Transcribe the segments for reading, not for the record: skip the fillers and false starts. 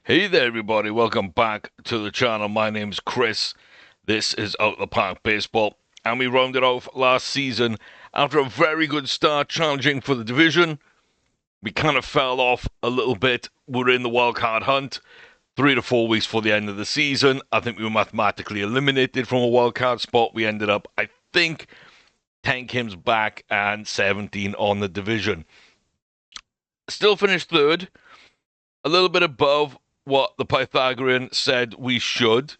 Hey there, everybody. Welcome back to the channel. My name's Chris. This is Out the Park Baseball. And we rounded off last season after a very good start challenging for the division. We kind of fell off a little bit. We're in the wildcard hunt 3 to 4 weeks for the end of the season. I think we were mathematically eliminated from a wildcard spot. We ended up, I think, 10 games back and 17 on the division. Still finished third, a little bit above what the Pythagorean said we should.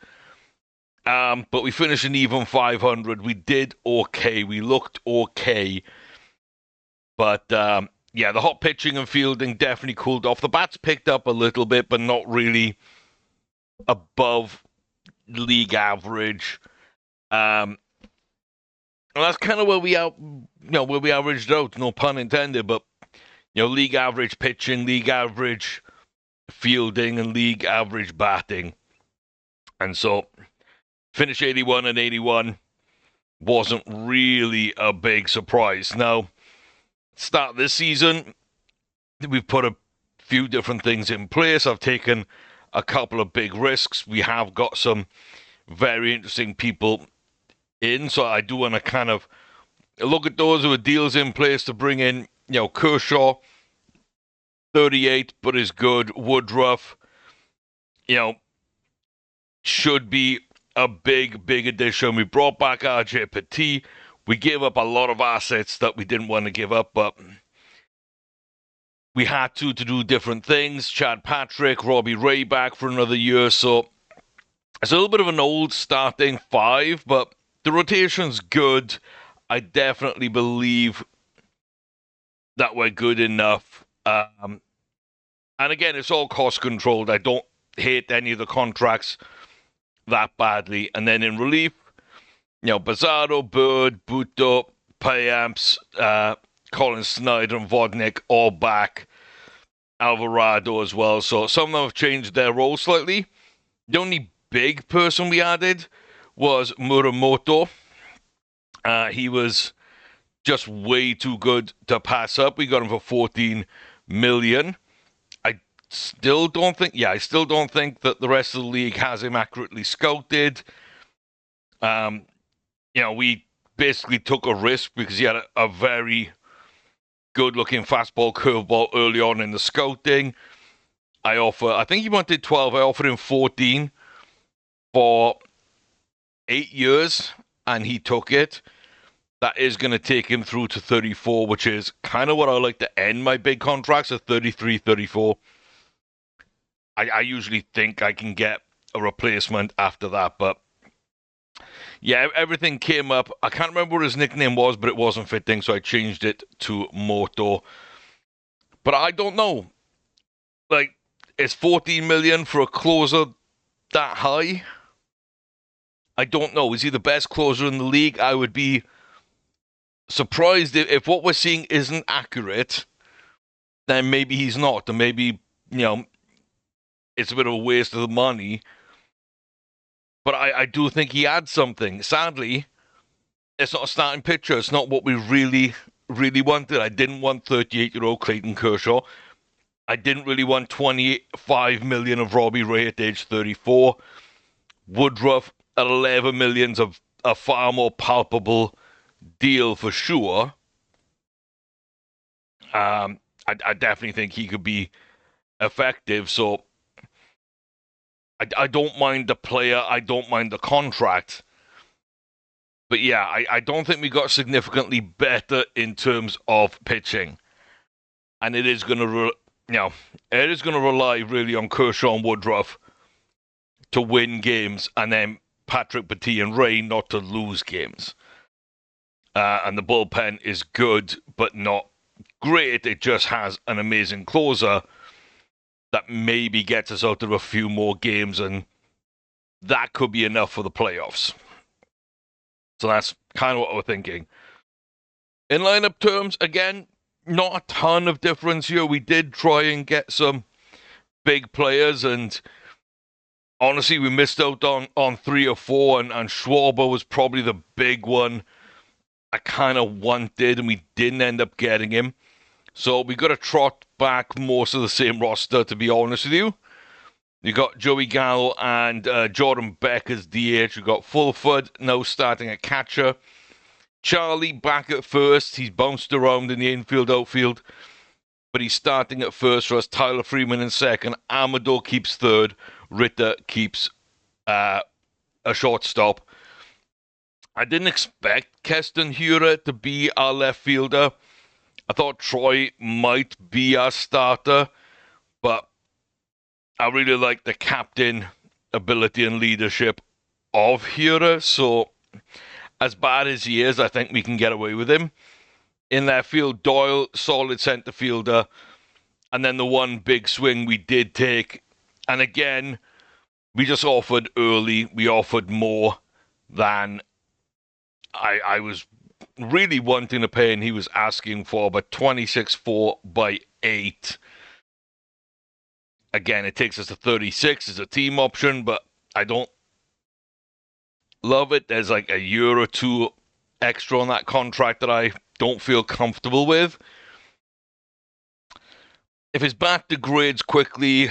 But we finished an even 500. We did okay. We looked okay. But yeah, the hot pitching and fielding definitely cooled off. The bats picked up a little bit, but not really above league average. And that's kind of where we where we averaged out. No pun intended, but league average pitching, league average fielding, and league average batting. And so finish 81 and 81 wasn't really a big surprise. Now, start this season, we've put a few different things in place. I've taken a couple of big risks. We have got some very interesting people in, so I do want to kind of look at those who are deals in place to bring in, Kershaw, 38, but is good. Woodruff, should be a big addition. We brought back RJ We gave up a lot of assets that we didn't want to give up, but we had to do different things. Chad Patrick, Robbie Ray back for another year, so it's a little bit of an old starting five, but the rotation's good. I definitely believe that we're good enough. And again, it's all cost controlled. I don't hate any of the contracts that badly. And then in relief, Bazzaro, Bird, Buto, Payamps, Colin Snyder, and Vodnik all back. Alvarado as well. So some of them have changed their role slightly. The only big person we added was Muramoto. He was just way too good to pass up. We got him for 14 million. I still don't think that the rest of the league has him accurately scouted. We basically took a risk because he had a very good-looking fastball curveball early on in the scouting. I think he wanted 12. I offered him 14 for 8 years, and he took it. That is going to take him through to 34, which is kind of what I like to end my big contracts at, 33, 34. I usually think I can get a replacement after that, but yeah, everything came up. I can't remember what his nickname was, but it wasn't fitting, so I changed it to Moto. But I don't know. Like, is 14 million for a closer that high? I don't know. Is he the best closer in the league? I would be surprised if what we're seeing isn't accurate. Then maybe he's not, and maybe it's a bit of a waste of the money. But I do think he adds something. Sadly, it's not a starting pitcher. It's not what we really wanted. I didn't want 38-year-old Clayton Kershaw. I didn't really want 25 million of Robbie Ray at age 34. Woodruff at 11 million's a far more palpable deal for sure. I definitely think he could be effective. So I don't mind the player. I don't mind the contract. But yeah, I don't think we got significantly better in terms of pitching. And it is going to, rely really on Kershaw and Woodruff to win games, and then Patrick, Petit, and Ray not to lose games. And the bullpen is good, but not great. It just has an amazing closer that maybe gets us out of a few more games, and that could be enough for the playoffs. So that's kind of what we're thinking. In lineup terms, again, not a ton of difference here. We did try and get some big players, and honestly, we missed out on 3 or 4, and Schwarber was probably the big one I kind of wanted, and we didn't end up getting him. So we got to trot back most of the same roster, to be honest with you. You got Joey Gallo and Jordan Beck as DH. You got Fulford now starting at catcher. Charlie back at first. He's bounced around in the infield, outfield, but he's starting at first for us. Tyler Freeman in second. Amador keeps third. Ritter keeps a shortstop. I didn't expect Keston Hura to be our left fielder. I thought Troy might be our starter, but I really like the captain ability and leadership of Hura. So, as bad as he is, I think we can get away with him. In left field, Doyle, solid center fielder. And then the one big swing we did take. And again, we just offered early. We offered more than I was really wanting to pay, and he was asking for, but 26-4 by 8. Again, it takes us to 36 as a team option, but I don't love it. There's like a year or two extra on that contract that I don't feel comfortable with. If his bat degrades quickly,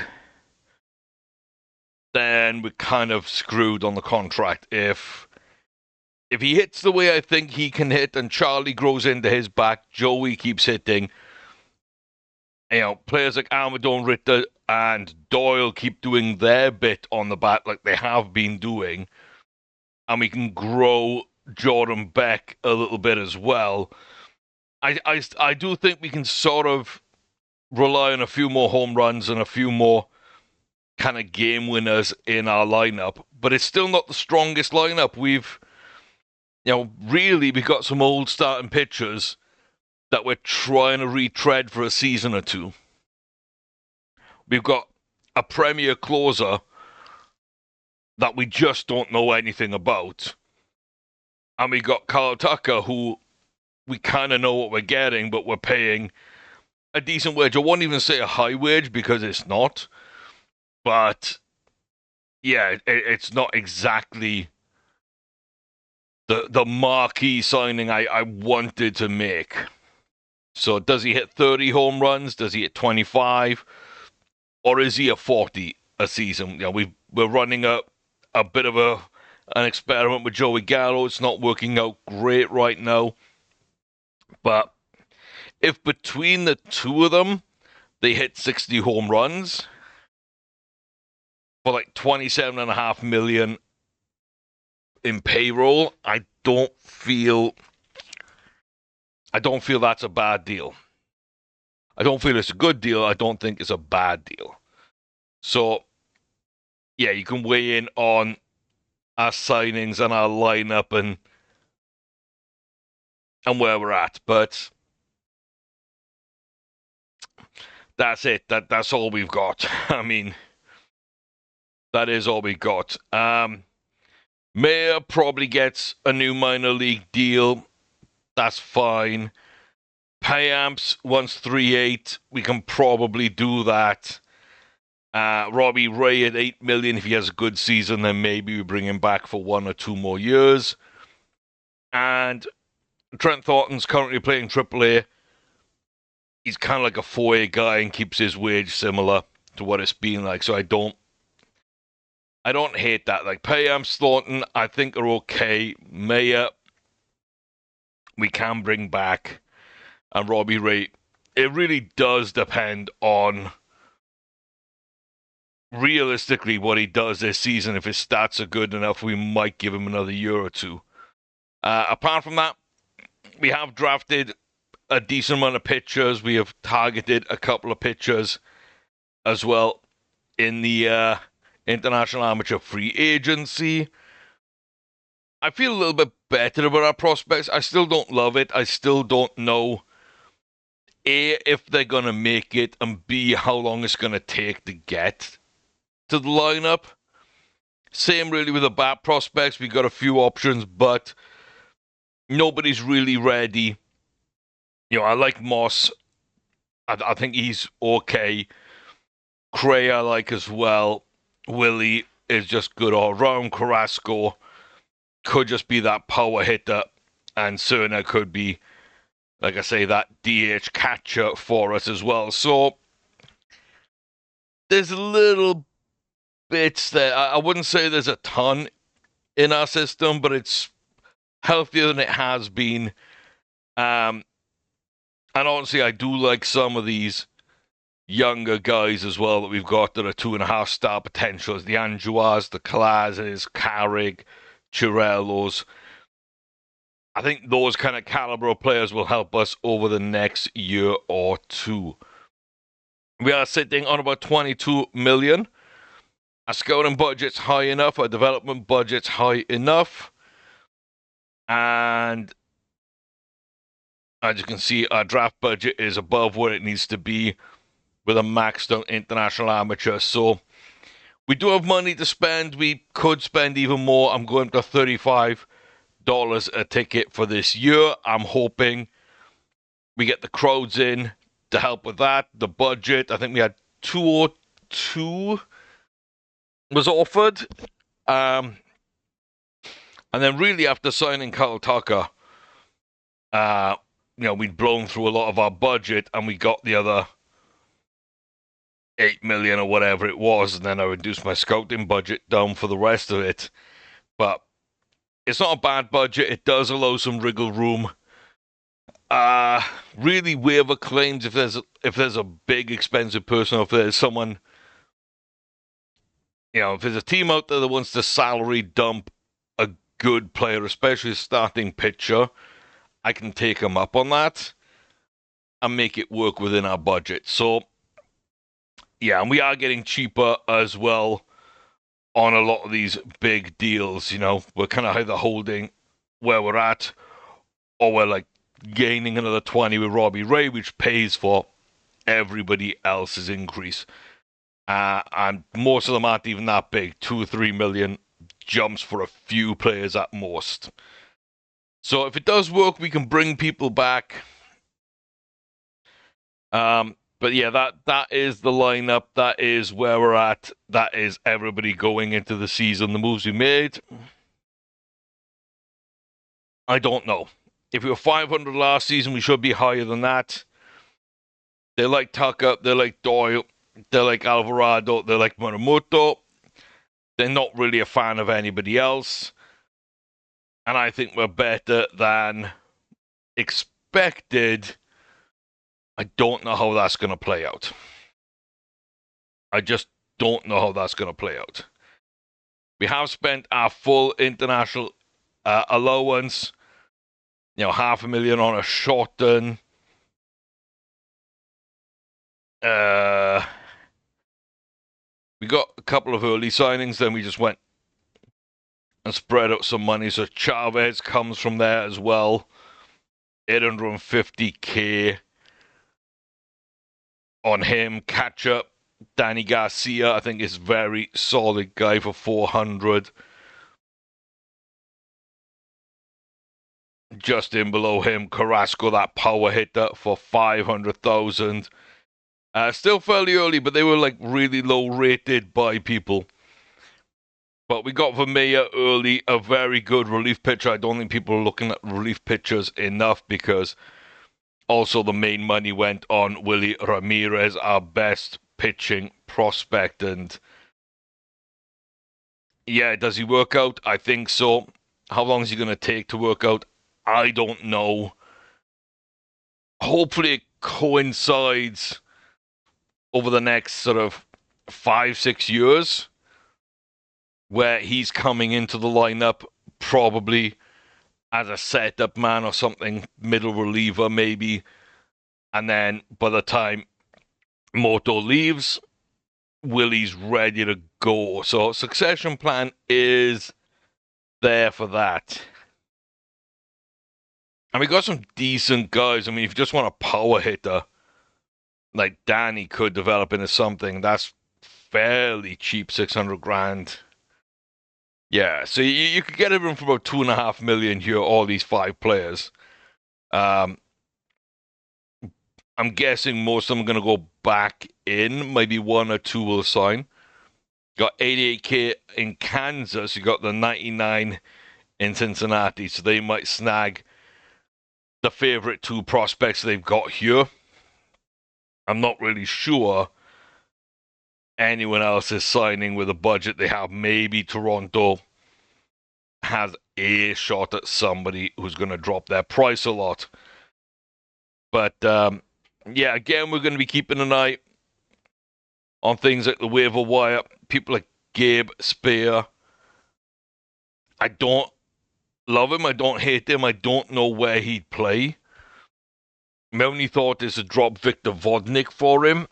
then we're kind of screwed on the contract. If he hits the way I think he can hit and Charlie grows into his back, Joey keeps hitting, players like Amador, Ritter, and Doyle keep doing their bit on the bat like they have been doing, and we can grow Jordan Beck a little bit as well, I do think we can sort of rely on a few more home runs and a few more kind of game winners in our lineup, but it's still not the strongest lineup. We've really, we got some old starting pitchers that we're trying to retread for a season or two. We've got a premier closer that we just don't know anything about. And we got Carl Tucker, who we kind of know what we're getting, but we're paying a decent wage. I won't even say a high wage because it's not. But, yeah, it's not exactly the marquee signing I wanted to make. So does he hit 30 home runs? Does he hit 25? Or is he a 40 a season? We're running a bit of an experiment with Joey Gallo. It's not working out great right now. But if between the two of them, they hit 60 home runs for like $27.5 million in payroll, I don't feel that's a bad deal. I don't feel it's a good deal. I don't think it's a bad deal. So, yeah, you can weigh in on our signings and our lineup and where we're at. But that's it. That's all we've got. I mean, that is all we got. Mayer probably gets a new minor league deal. That's fine. Payamps wants 3.8. We can probably do that. Robbie Ray at $8 million. If he has a good season, then maybe we bring him back for 1 or 2 more years. And Trent Thornton's currently playing AAA. He's kind of like a 4A guy and keeps his wage similar to what it's been like. So I don't hate that. Like Payamps, Thornton, I think are okay. Mayer, we can bring back. And Robbie Ray, it really does depend on realistically what he does this season. If his stats are good enough, we might give him another year or two. Apart from that, we have drafted a decent amount of pitchers. We have targeted a couple of pitchers as well in the International Amateur Free Agency. I feel a little bit better about our prospects. I still don't love it. I still don't know, A, if they're going to make it, and B, how long it's going to take to get to the lineup. Same really with the bat prospects. We got a few options, but nobody's really ready. I like Moss. I think he's okay. Cray I like as well. Willie is just good all around. Carrasco could just be that power hitter, and Cerna could be, like I say, that DH catcher for us as well. So there's a little bits there. I wouldn't say there's a ton in our system, but it's healthier than it has been. And honestly, I do like some of these younger guys as well that we've got that are 2.5-star potentials. The Anjuas, the Kalazes, Carrick, Chirellos. I think those kind of caliber of players will help us over the next year or two. We are sitting on about 22 million. Our scouting budget's high enough. Our development budget's high enough. And as you can see, our draft budget is above what it needs to be with a maxed out international amateur. So we do have money to spend. We could spend even more. I'm going to $35 a ticket for this year. I'm hoping we get the crowds in to help with that. The budget, I think we had 202 was offered. And then really after signing Kyle Tucker, we'd blown through a lot of our budget and we got the other 8 million or whatever it was, and then I reduced my scouting budget down for the rest of it. But it's not a bad budget. It does allow some wriggle room. Really waiver claims if there's a big expensive person, or if there's someone, if there's a team out there that wants to salary dump a good player, especially a starting pitcher, I can take them up on that and make it work within our budget. So yeah, and we are getting cheaper as well on a lot of these big deals. We're kind of either holding where we're at, or we're like gaining another 20 with Robbie Ray, which pays for everybody else's increase. And most of them aren't even that big. 2 or 3 million jumps for a few players at most. So if it does work, we can bring people back. But yeah, that is the lineup. That is where we're at. That is everybody going into the season. The moves we made, I don't know. If we were 500 last season, we should be higher than that. They like Tucker. They like Doyle. They like Alvarado. They like Muramoto. They're not really a fan of anybody else. And I think we're better than expected. I don't know how that's going to play out. I just don't know how that's going to play out. We have spent our full international allowance, $500,000 on a shorten. We got a couple of early signings, then we just went and spread out some money. So Chavez comes from there as well. $850K on him. Catcher, Danny Garcia, I think is very solid guy for 400. Just in below him, Carrasco, that power hitter, for 500,000. Still fairly early, but they were like really low rated by people. But we got Vermeer early, a very good relief pitcher. I don't think people are looking at relief pitchers enough, because also the main money went on Willie Ramirez, our best pitching prospect. And yeah, does he work out? I think so. How long is he going to take to work out? I don't know. Hopefully it coincides over the next sort of 5-6 years, where he's coming into the lineup probably as a setup man or something, middle reliever maybe, and then by the time Moto leaves, Willie's ready to go. So succession plan is there for that. And we got some decent guys. I mean, if you just want a power hitter, like Danny could develop into something, that's fairly cheap, 600 grand. Yeah, so you could get everyone for about 2.5 million here, all these 5 players. I'm guessing most of them are going to go back in. Maybe 1 or 2 will sign. Got 88K in Kansas. You got the 99 in Cincinnati. So they might snag the favorite 2 prospects they've got here. I'm not really sure anyone else is signing with a budget they have. Maybe Toronto has a shot at somebody who's going to drop their price a lot. But yeah, again, we're going to be keeping an eye on things like the waiver wire. People like Gabe Spear. I don't love him. I don't hate him. I don't know where he'd play. My only thought is to drop Victor Vodnik for him.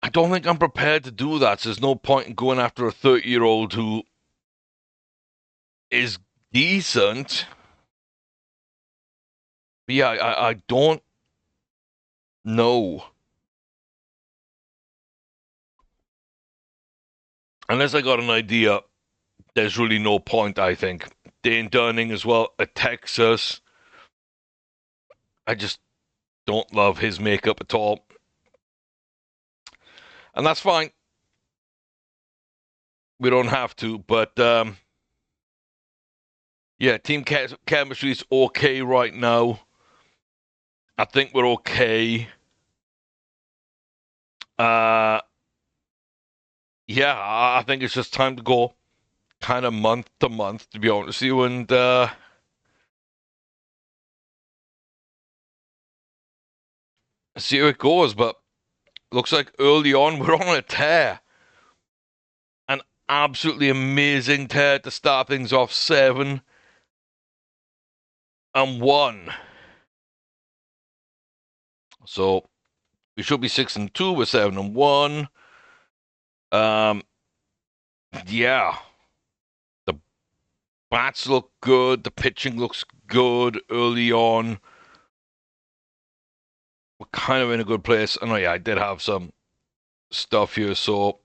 I don't think I'm prepared to do that. So there's no point in going after a 30-year-old who is decent. But yeah, I don't know. Unless I got an idea, there's really no point, I think. Dane Dunning as well at Texas. I just don't love his makeup at all. And that's fine. We don't have to, but yeah, team chemistry is okay right now. I think we're okay. Yeah, I think it's just time to go kind of month to month, to be honest with you, and see how it goes. But looks like early on we're on a tear. An absolutely amazing tear to start things off, 7-1. So we should be 6-2. We're 7-1. Yeah. The bats look good. The pitching looks good early on. We're kind of in a good place. Oh, yeah, I did have some stuff here. So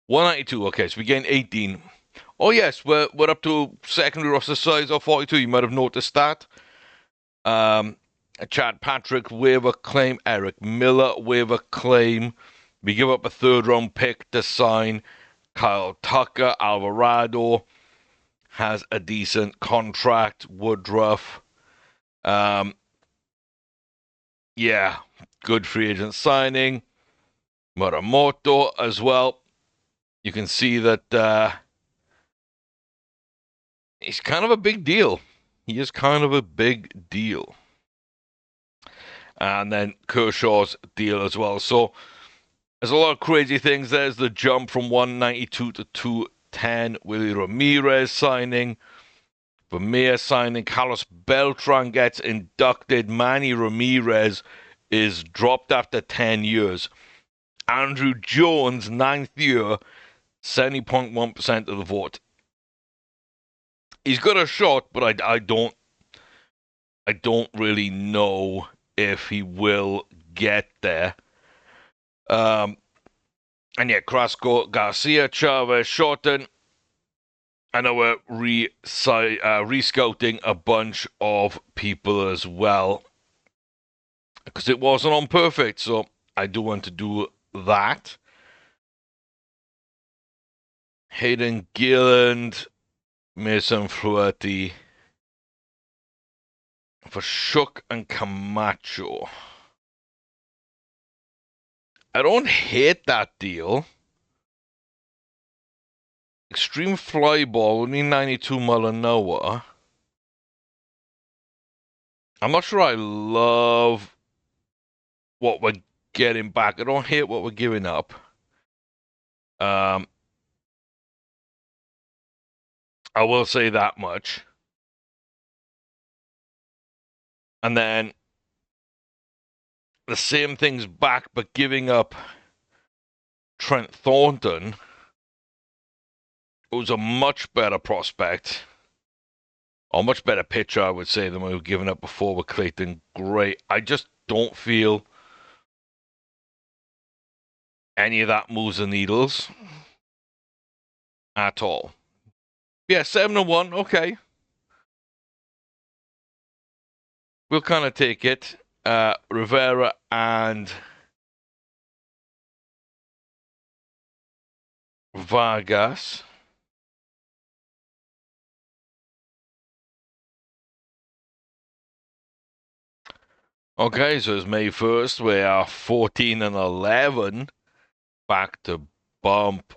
192. Okay, so we gained 18. Oh, yes, we're up to secondary roster size of 42. You might have noticed that. Chad Patrick waiver claim. Eric Miller waiver claim. We give up a 3rd-round pick to sign Kyle Tucker. Alvarado has a decent contract. Woodruff. Yeah, good free agent signing. Muramoto as well. You can see that he's kind of a big deal. He is kind of a big deal. And then Kershaw's deal as well. So there's a lot of crazy things. There's the jump from 192 to 210. Willie Ramirez signing. Vermeer signing. Carlos Beltran gets inducted. Manny Ramirez is dropped after 10 years. Andrew Jones, 9th year, 70.1% of the vote. He's got a shot, but I don't really know if he will get there. And yeah, Carrasco, Garcia, Chavez, Shorten. I know we're re-scouting a bunch of people as well, because it wasn't on perfect, so I do want to do that. Hayden Gilland, Mason Fluerty for Shook and Camacho. I don't hate that deal. Extreme fly ball, only 92 mile an hour. I'm not sure I love what we're getting back. I don't hate what we're giving up. I will say that much. And then the same thing's back, but giving up Trent Thornton, who's a much better prospect, or much better pitcher, I would say, than we were giving up before with Clayton Gray. I just don't feel any of that moves the needles at all. Yeah, 7-1, okay. We'll kind of take it. Rivera and Vargas. Okay, so it's May 1st. We are 14 and 11. Back to bump.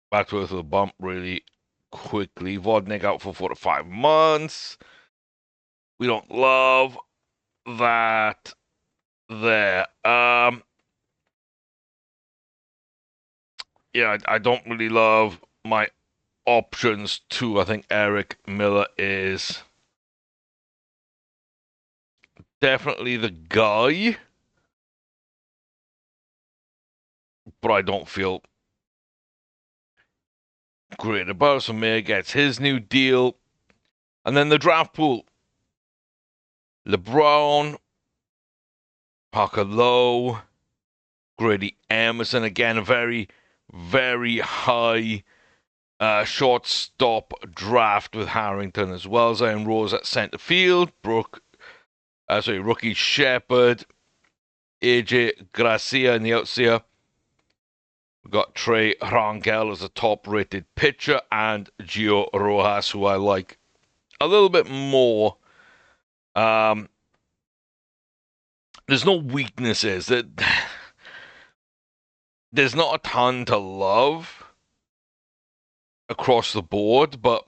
Back to earth with a bump really quickly. Vodnik out for 4 to 5 months. We don't love that there. Yeah, I don't really love my options too. I think Eric Miller is definitely the guy, but I don't feel great about it. So Mayer gets his new deal. And then the draft pool. LeBron, Parker Lowe, Grady Emerson. Again, a very, very high shortstop draft with Harrington as well. Zion Rose at center field. Rookie Shepard. AJ Gracia in the outfield. We've got Trey Rangel as a top-rated pitcher, and Gio Rojas, who I like a little bit more. There's no weaknesses. There's not a ton to love across the board, but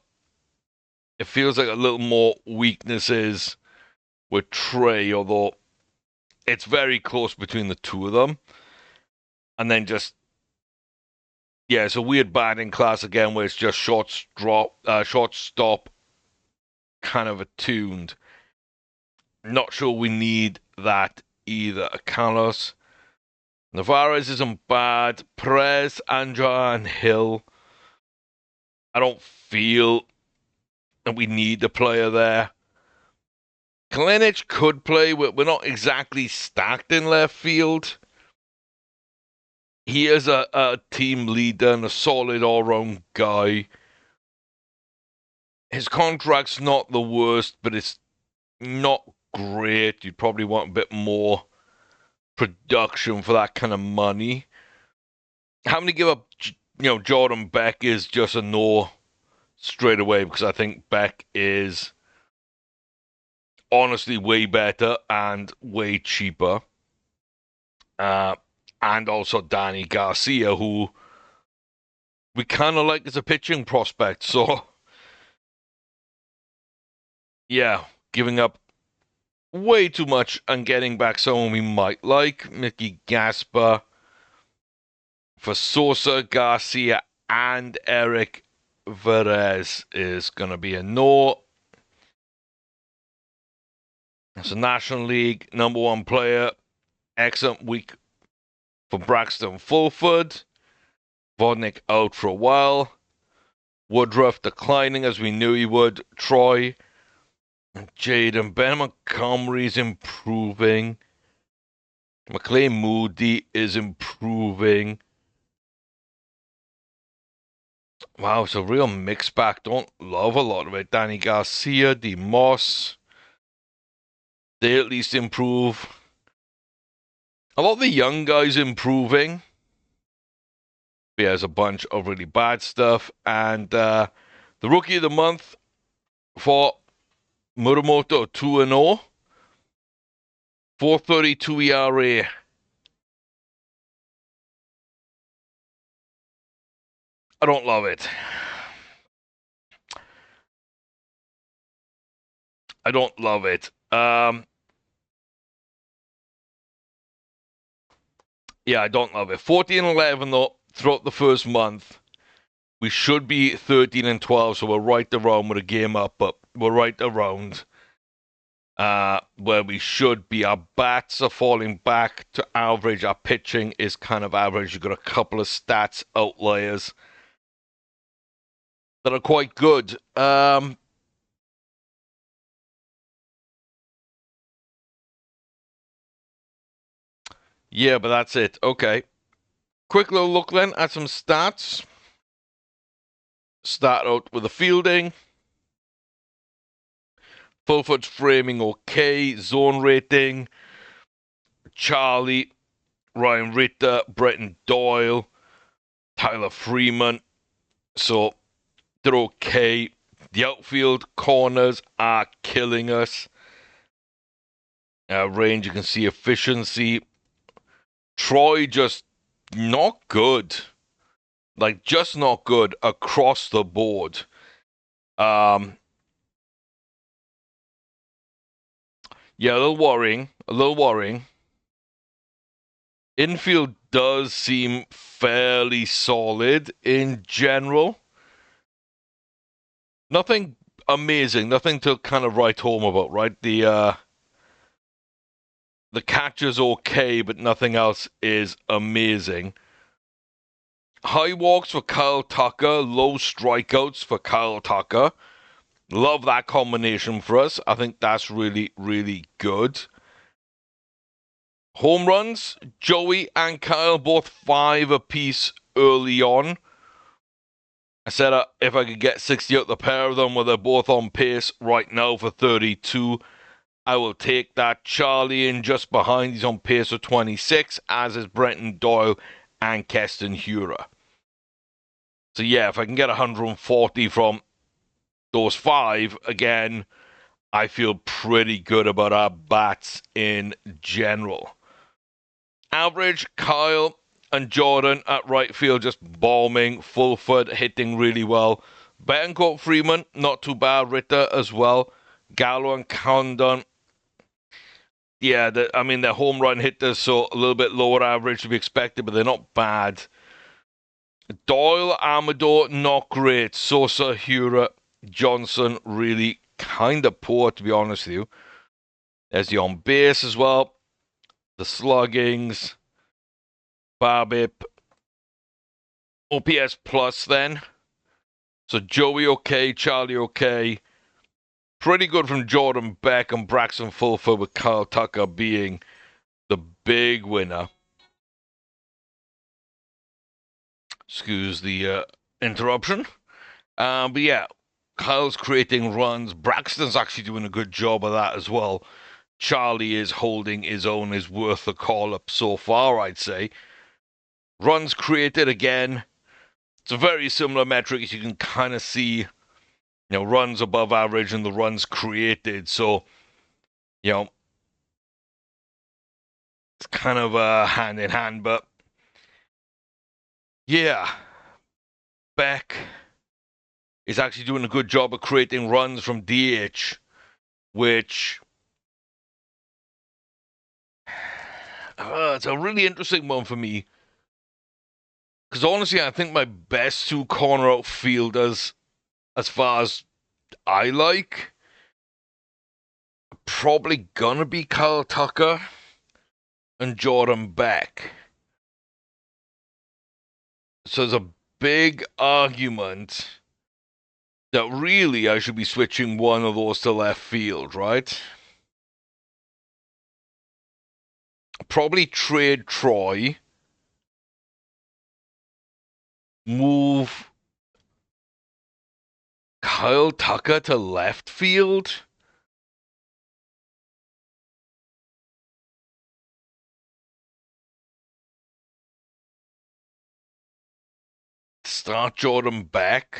it feels like a little more weaknesses with Trey, although it's very close between the two of them. And then just, yeah, it's a weird batting class again where it's just shortstop kind of attuned. Not sure we need that either. Carlos Navarez isn't bad. Perez, Anja, and Hill. I don't feel that we need a player there. Kalinic could play. We're not exactly stacked in left field. He is a team leader and a solid all-round guy. His contract's not the worst, but it's not great. You'd probably want a bit more production for that kind of money. Having to give up, Jordan Beck is just a no straight away, because I think Beck is honestly way better and way cheaper. And also Danny Garcia, who we kind of like as a pitching prospect. So, yeah, giving up way too much and getting back someone we might like. Mickey Gasper for Sosa, Garcia, and Eric Perez is going to be a no. It's a National League #1 player. Excellent week for Braxton Fulford. Vodnik out for a while. Woodruff declining as we knew he would. Troy. Jaden Ben Montgomery's improving. McLean Moody is improving. Wow, it's a real mixed bag. Don't love a lot of it. Danny Garcia, D. Moss. They at least improve. A lot of the young guys improving. But yeah, there's a bunch of really bad stuff. And the Rookie of the Month for Muramoto, 2-0. 4.32 ERA. I don't love it. I don't love it. Yeah, I don't love it. 14-11 though throughout the first month. We should be 13-12, so we're right around with a game up, but we're right around where we should be. Our bats are falling back to average. Our pitching is kind of average. You've got a couple of stats outliers that are quite good. Yeah, but that's it. Okay. Quick little look then at some stats. Start out with the fielding. Fulford's framing okay. Zone rating. Charlie, Ryan Ritter, Bretton Doyle, Tyler Freeman. So they're okay. The outfield corners are killing us. Range, you can see efficiency. Troy just not good. Like, just not good across the board. Yeah, a little worrying. A little worrying. Infield does seem fairly solid in general. Nothing amazing, nothing to kind of write home about, right? The catcher's okay, but nothing else is amazing. High walks for Kyle Tucker, low strikeouts for Kyle Tucker. Love that combination for us. I think that's really, really good. Home runs, Joey and Kyle both 5 apiece early on. I said if I could get 60 out the pair of them, where they're both on pace right now for 32, I will take that. Charlie in just behind. He's on pace for 26, as is Brenton Doyle and Keston Hura. So yeah, if I can get 140 from those 5, again, I feel pretty good about our bats in general. Average, Kyle and Jordan at right field just bombing, full foot, hitting really well. Betancourt, Freeman, not too bad. Ritter as well. Gallo and Condon. Yeah, they're home run hitters, so a little bit lower average to be expected, but they're not bad. Doyle, Amador, not great. Sosa, Hura, Johnson, really kind of poor, to be honest with you. There's the on base as well. The sluggings. BABIP. OPS plus then. So Joey okay, Charlie okay. Pretty good from Jordan Beck and Braxton Fulford, with Kyle Tucker being the big winner. Excuse the interruption. But yeah, Kyle's creating runs. Braxton's actually doing a good job of that as well. Charlie is holding his own, is worth the call-up so far, I'd say. Runs created again. It's a very similar metric, as you can kind of see. Runs above average and the runs created. So, it's kind of hand in hand. But yeah, Beck is actually doing a good job of creating runs from DH, which it's a really interesting one for me. Because honestly, I think my best 2 corner outfielders, as far as I like, probably gonna be Kyle Tucker and Jordan Beck. So there's a big argument that really I should be switching one of those to left field, right? Probably trade Troy. Move Kyle Tucker to left field. Start Jordan Beck.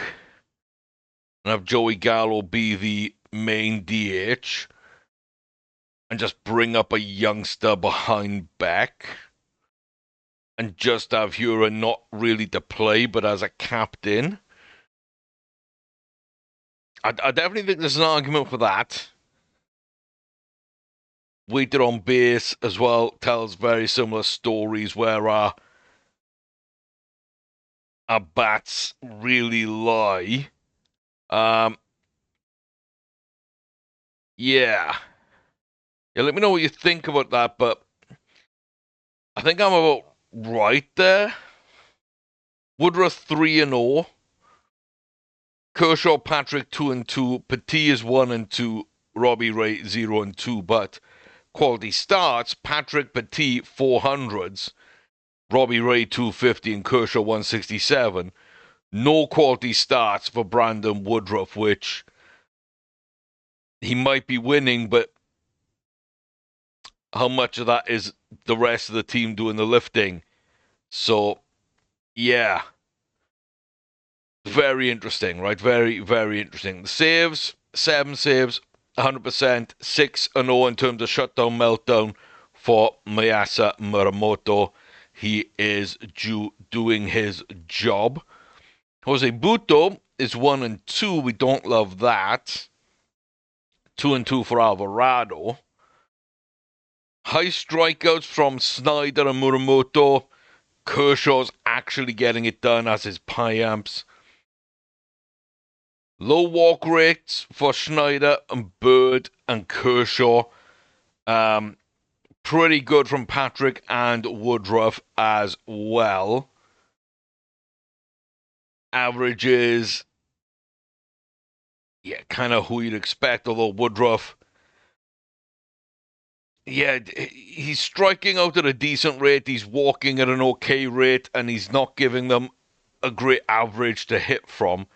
And have Joey Gallo be the main DH. And just bring up a youngster behind Beck. And just have Hura not really to play, but as a captain. I definitely think there's an argument for that. Waited on base as well tells very similar stories, where our bats really lie. Yeah. Yeah, let me know what you think about that, but I think I'm about right there. Woodruff 3-0. Kershaw, Patrick 2-2. Petit is 1-2. Robbie Ray 0-2. But quality starts: Patrick, Petit 400s. Robbie Ray 250 and Kershaw 167. No quality starts for Brandon Woodruff, which he might be winning, but how much of that is the rest of the team doing the lifting? So, yeah. Very interesting, right? Very, very interesting. The saves, 7 saves. 100%, 6-0 in terms of shutdown meltdown for Mayasa Muramoto. He is doing his job. Jose Buto is 1-2. We don't love that. 2-2 for Alvarado. High strikeouts from Snyder and Muramoto. Kershaw's actually getting it done as his Piamps. Low walk rates for Schneider and Bird and Kershaw. Pretty good from Patrick and Woodruff as well. Averages, yeah, kind of who you'd expect, although Woodruff, yeah, he's striking out at a decent rate, he's walking at an okay rate, and he's not giving them a great average to hit from.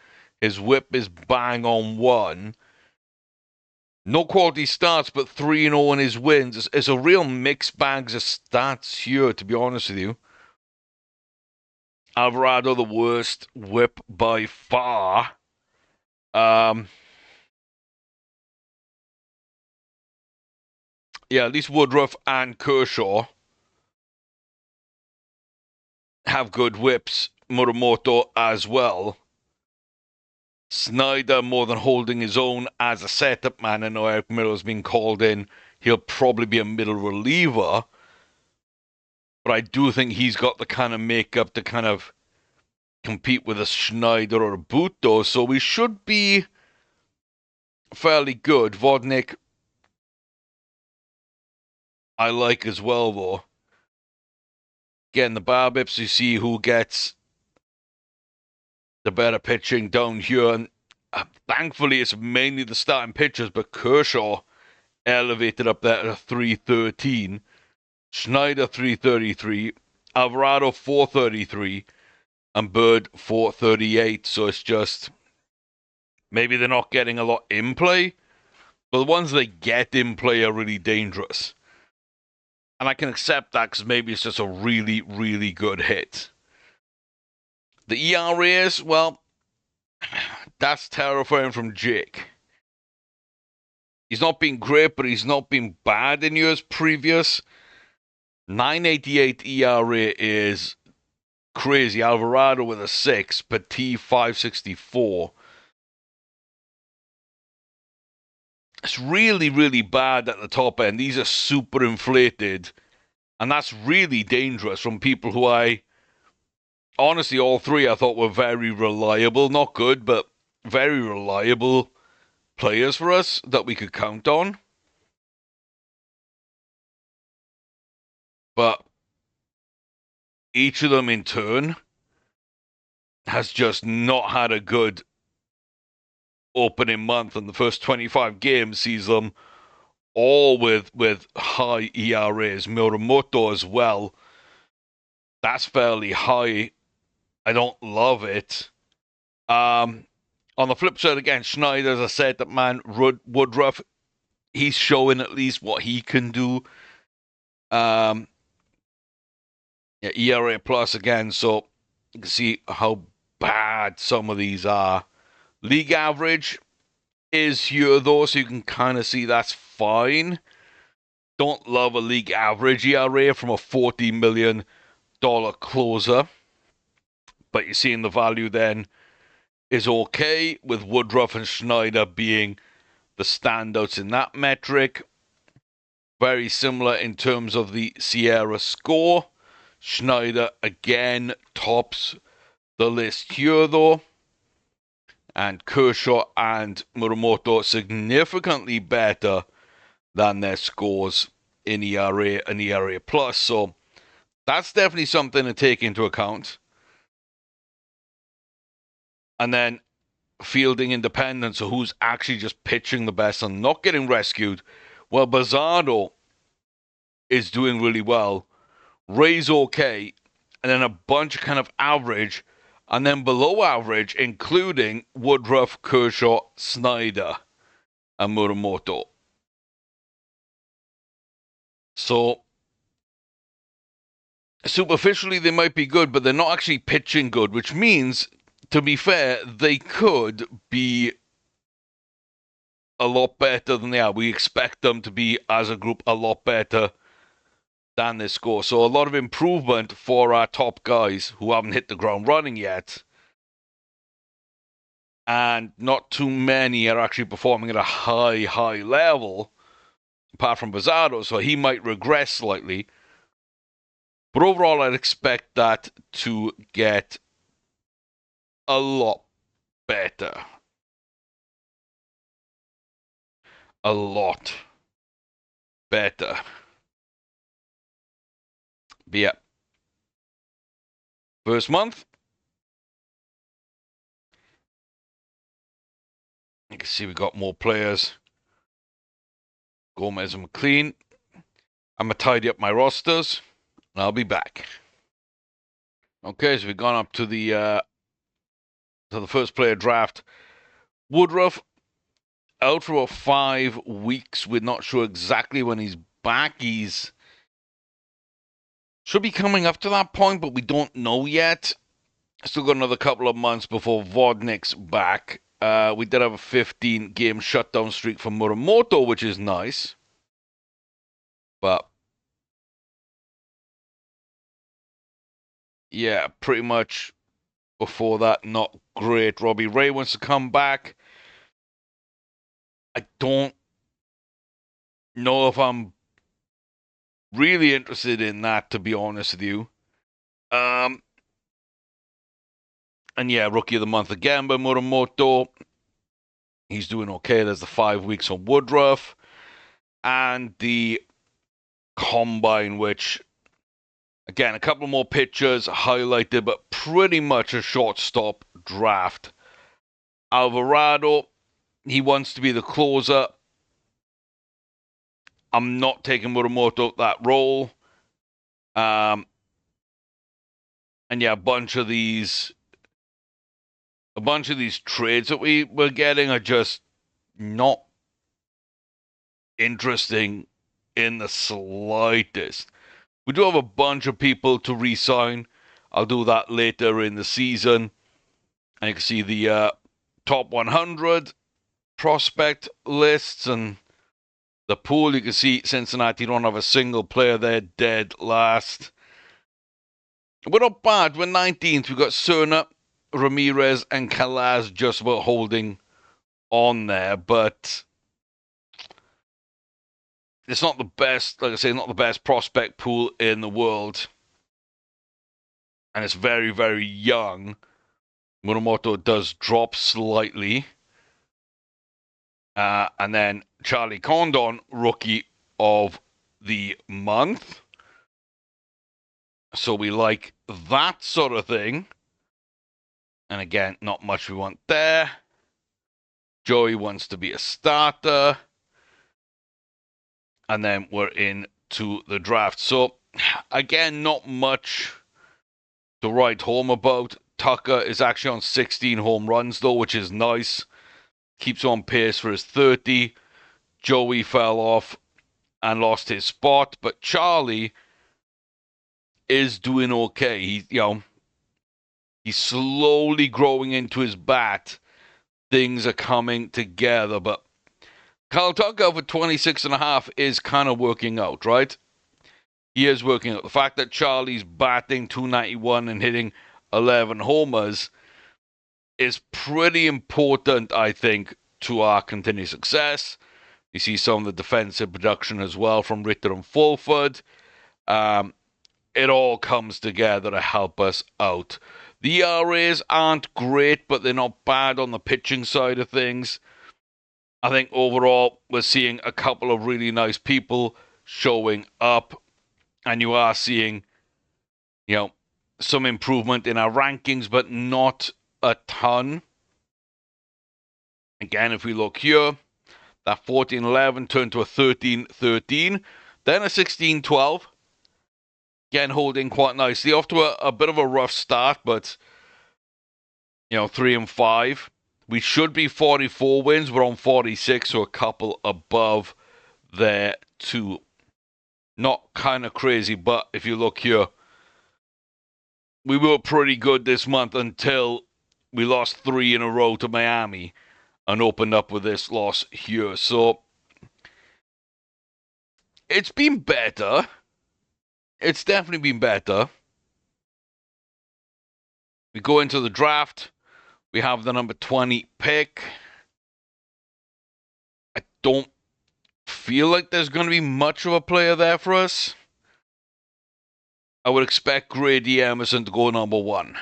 His whip is bang on 1. No quality starts, but 3-0 in his wins. It's a real mixed bag of stats here, to be honest with you. Alvarado, the worst whip by far. Yeah, at least Woodruff and Kershaw have good whips. Muramoto as well. Snyder more than holding his own as a setup man. I know Eric Miller's been called in. He'll probably be a middle reliever. But I do think he's got the kind of makeup to kind of compete with a Schneider or a Buto. So we should be fairly good. Vodnik, I like as well, though. Getting the barbips, you see who gets the better pitching down here. And thankfully, it's mainly the starting pitchers, but Kershaw elevated up there to 313. Schneider 333. Alvarado 433. And Bird 438. So it's just, maybe they're not getting a lot in play, but the ones they get in play are really dangerous. And I can accept that because maybe it's just a really, really good hit. The ERAs, well, that's terrifying from Jake. He's not been great, but he's not been bad in years previous. 9.88 ERA is crazy. Alvarado with a 6, Petit 5.64. It's really, really bad at the top end. These are super inflated, and that's really dangerous from people who honestly, all three I thought were very reliable. Not good, but very reliable players for us that we could count on. But each of them in turn has just not had a good opening month, and the first 25 games sees them all with high ERAs. Muramoto as well. That's fairly high. I don't love it. On the flip side, again, Schneider, as I said, that man, Woodruff, he's showing at least what he can do. Yeah, ERA plus again, so you can see how bad some of these are. League average is here, though, so you can kind of see that's fine. Don't love a league average ERA from a $40 million closer. But you're seeing the value then is okay, with Woodruff and Schneider being the standouts in that metric. Very similar in terms of the Sierra score. Schneider again tops the list here, though. And Kershaw and Muramoto significantly better than their scores in ERA and ERA plus. So that's definitely something to take into account. And then fielding independence, so who's actually just pitching the best and not getting rescued. Well, Bazzardo is doing really well. Ray's okay. And then a bunch of kind of average. And then below average, including Woodruff, Kershaw, Snyder, and Muramoto. So superficially, they might be good, but they're not actually pitching good, which means, to be fair, they could be a lot better than they are. We expect them to be, as a group, a lot better than this score. So a lot of improvement for our top guys who haven't hit the ground running yet. And not too many are actually performing at a high level, apart from Bizzardo, so he might regress slightly. But overall, I'd expect that to get a lot better. A lot better. But yeah. First month. You can see we got more players. Gomez and McLean. I'm going to tidy up my rosters, and I'll be back. Okay, so we've gone up to the first player draft. Woodruff, out for about 5 weeks. We're not sure exactly when he's back. He's should be coming up to that point, but we don't know yet. Still got another couple of months before Vodnik's back. We did have a 15-game shutdown streak for Muramoto, which is nice. But yeah, pretty much before that, not great. Robbie Ray wants to come back. I don't know if I'm really interested in that, to be honest with you. And yeah, Rookie of the Month again by Muramoto. He's doing okay. There's the 5 weeks on Woodruff. And the Combine, which, again, a couple more pictures highlighted, but pretty much a shortstop draft. Alvarado, he wants to be the closer. I'm not taking Muramoto that role. And yeah, a bunch of these trades that we were getting are just not interesting in the slightest. We do have a bunch of people to re-sign. I'll do that later in the season. And you can see the top 100 prospect lists and the pool. You can see Cincinnati don't have a single player there, dead last. We're not bad. We're 19th. We've got Cerna, Ramirez, and Calaz just about holding on there, but it's not the best, like I say, not the best prospect pool in the world. And it's very, very young. Muramoto does drop slightly. And then Charlie Condon, Rookie of the Month. So we like that sort of thing. And again, not much we want there. Joey wants to be a starter. And then we're into the draft. So, again, not much to write home about. Tucker is actually on 16 home runs, though, which is nice. Keeps on pace for his 30. Joey fell off and lost his spot. But Charlie is doing okay. He's slowly growing into his bat. Things are coming together. But Kyle Tucker for 26.5 is kind of working out, right? He is working out. The fact that Charlie's batting .291 and hitting 11 homers is pretty important, I think, to our continued success. You see some of the defensive production as well from Ritter and Fulford. It all comes together to help us out. The ERAs aren't great, but they're not bad on the pitching side of things. I think overall we're seeing a couple of really nice people showing up, and you are seeing, some improvement in our rankings, but not a ton. Again, if we look here, that 14-11 turned to a 13-13, then a 16-12. Again, holding quite nicely. Off to a bit of a rough start, but 3-5. We should be 44 wins. We're on 46, so a couple above there too. Not kind of crazy, but if you look here, we were pretty good this month until we lost 3 in a row to Miami. and opened up with this loss here. So it's been better. It's definitely been better. We go into the draft. We have the number 20 pick. I don't feel like there's going to be much of a player there for us. I would expect Grady Emerson to go number 1.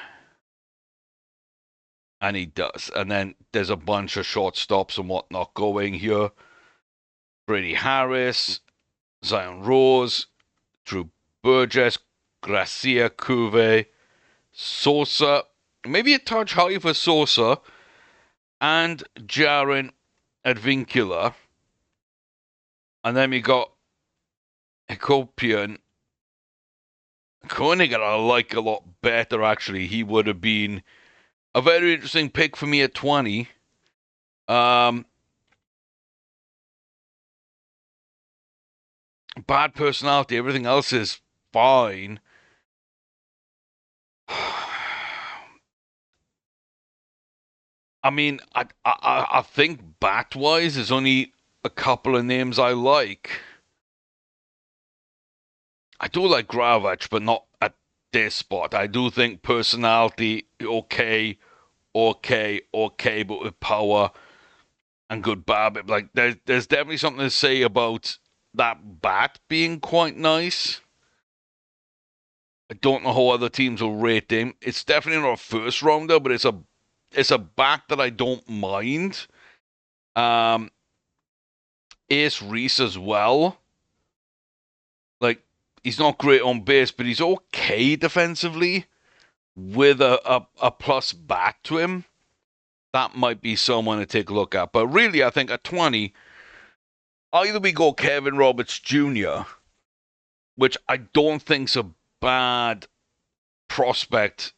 And he does. And then there's a bunch of shortstops and whatnot going here. Brady Harris, Zion Rose, Drew Burgess, Gracia Cuve, Sosa, maybe a touch high for Sosa, and Jaren Advincula. And then we got Hakopian. Koenig I like a lot better, actually. He would have been a very interesting pick for me at 20. Bad personality. Everything else is fine. I mean, I think bat-wise, there's only a couple of names I like. I do like Gravach, but not at this spot. I do think personality, okay, but with power and good BABIP. Like, there's definitely something to say about that bat being quite nice. I don't know how other teams will rate him. It's definitely not a first rounder, but it's a bat that I don't mind. Ace Reese as well. Like, he's not great on base, but he's okay defensively with a plus bat to him. That might be someone to take a look at. But really, I think at 20, either we go Kevin Roberts Jr., which I don't think's a bad prospect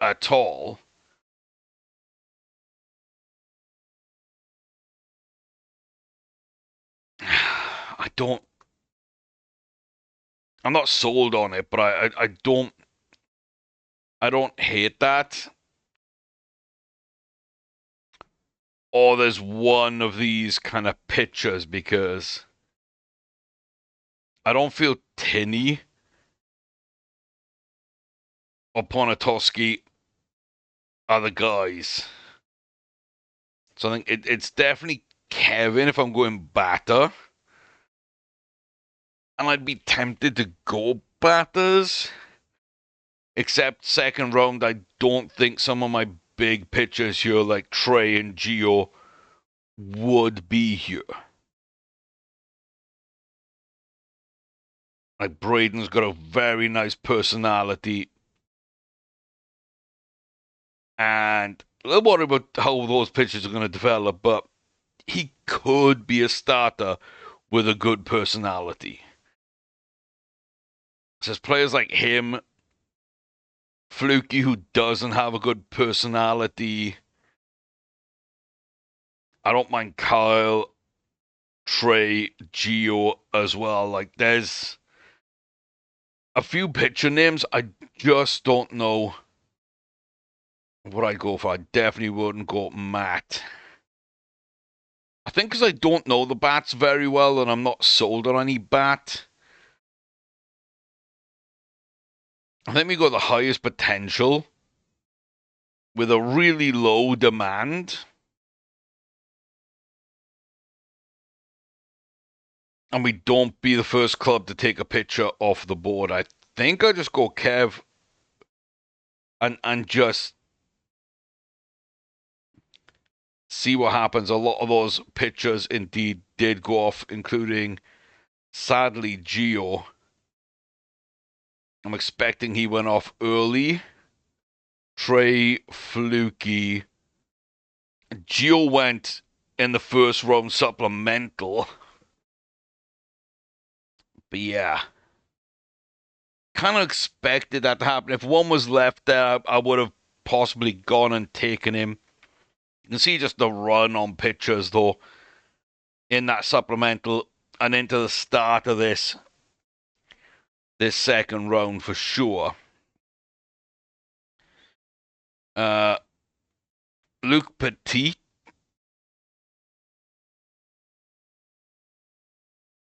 at all. I'm not sold on it, but I don't hate that. Or there's one of these kind of pitchers, because I don't feel Tinny or Ponatoski are the guys. So I think it's definitely Kevin if I'm going batter. And I'd be tempted to go batters. Except second round, I don't think some of my big pitchers here like Trey and Gio would be here. Like, Braden's got a very nice personality. And a little worried about how those pitchers are going to develop, but he could be a starter with a good personality. So there's players like him, Fluky, who doesn't have a good personality. I don't mind Kyle, Trey, Gio as well. Like, there's a few pitcher names I just don't know what I go for. I definitely wouldn't go Matt. I think because I don't know the bats very well and I'm not sold on any bat. I think we got the highest potential with a really low demand. And we don't be the first club to take a picture off the board. I think I just go Kev and just see what happens. A lot of those pictures indeed did go off, including, sadly, Gio. I'm expecting he went off early. Trey, Fluky. Gio went in the first round supplemental. But yeah, kind of expected that to happen. If one was left there, I would have possibly gone and taken him. You can see just the run on pitchers, though, in that supplemental and into the start of this second round for sure. Luke Petit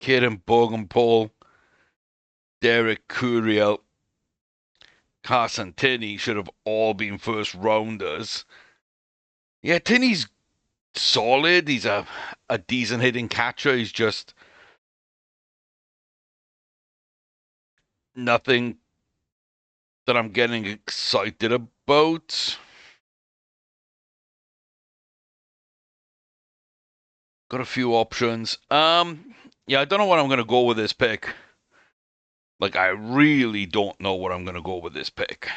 Kieran Bogenpol, Derek Curiel, Carson Tinney should have all been first rounders. Yeah, Tinney's solid. He's a decent hitting catcher. He's just nothing that I'm getting excited about. Got a few options. Yeah, I don't know what I'm gonna go with this pick. Like, I really don't know what I'm gonna go with this pick.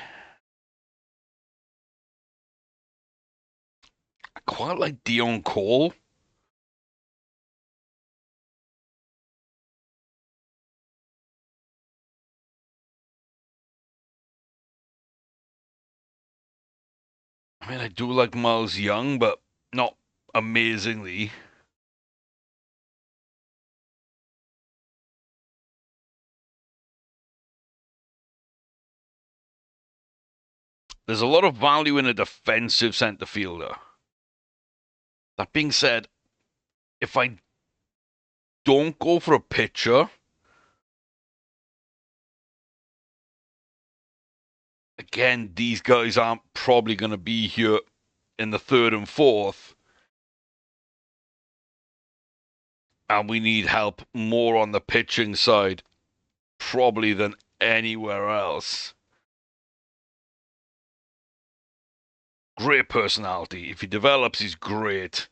I quite like Dion Cole. I mean, I do like Miles Young, but not amazingly. There's a lot of value in a defensive center fielder. That being said, if I don't go for a pitcher, again, these guys aren't probably going to be here in the third and fourth. And we need help more on the pitching side, probably than anywhere else. Great personality. If he develops, he's great.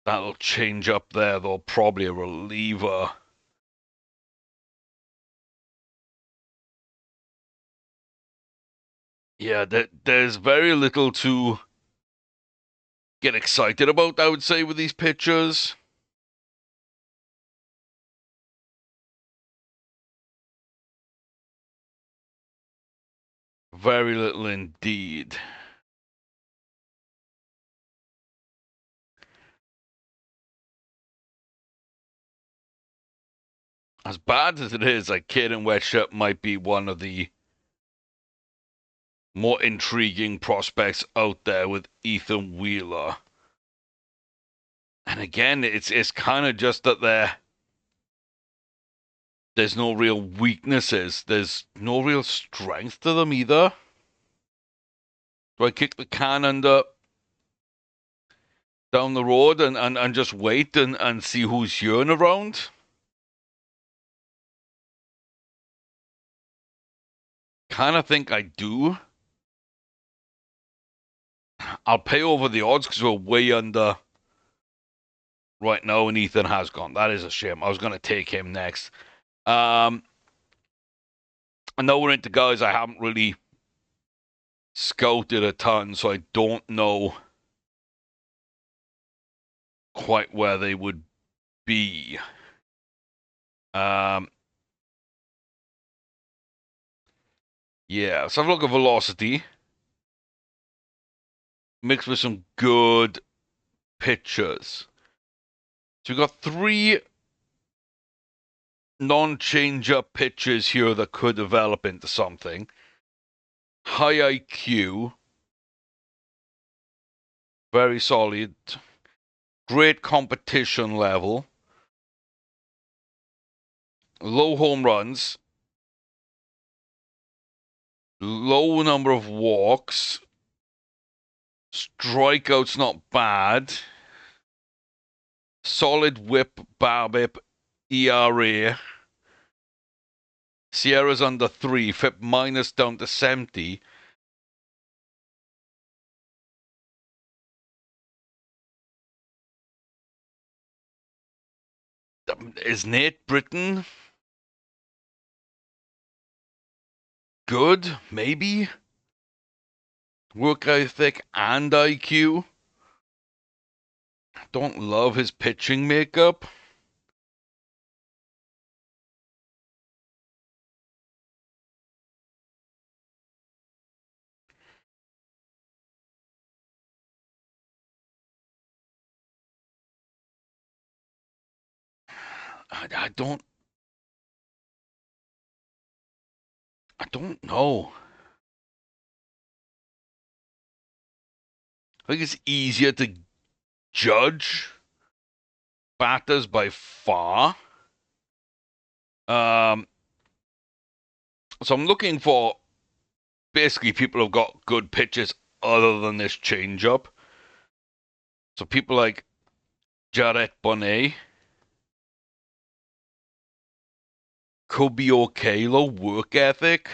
That'll change up there, though. Probably a reliever. Yeah, there's very little to get excited about, I would say, with these pitchers. Very little indeed. As bad as it is, like, Caden Wetshut might be one of the more intriguing prospects out there with Ethan Wheeler. And again, it's kind of just that there's no real weaknesses. There's no real strength to them either. Do I kick the can under down the road and just wait and see who's here and around? Kind of think I do. I'll pay over the odds because we're way under right now, and Ethan has gone. That is a shame. I was going to take him next. I know we're into guys I haven't really scouted a ton, so I don't know quite where they would be. Yeah, let's have a look at velocity. Mixed with some good pitchers. So we've got 3 non-change-up pitchers here that could develop into something. High IQ. Very solid. Great competition level. Low home runs. Low number of walks. Strikeouts not bad. Solid whip, BABIP, ERA. Sierra's under 3. FIP minus down to 70. Is Nate Britton good? Maybe. Work ethic and IQ. Don't love his pitching makeup. I don't know. I think it's easier to judge batters by far. So I'm looking for basically people who've got good pitches other than this changeup. So people like Jarrett Bonnet, Kobe Okelo, work ethic.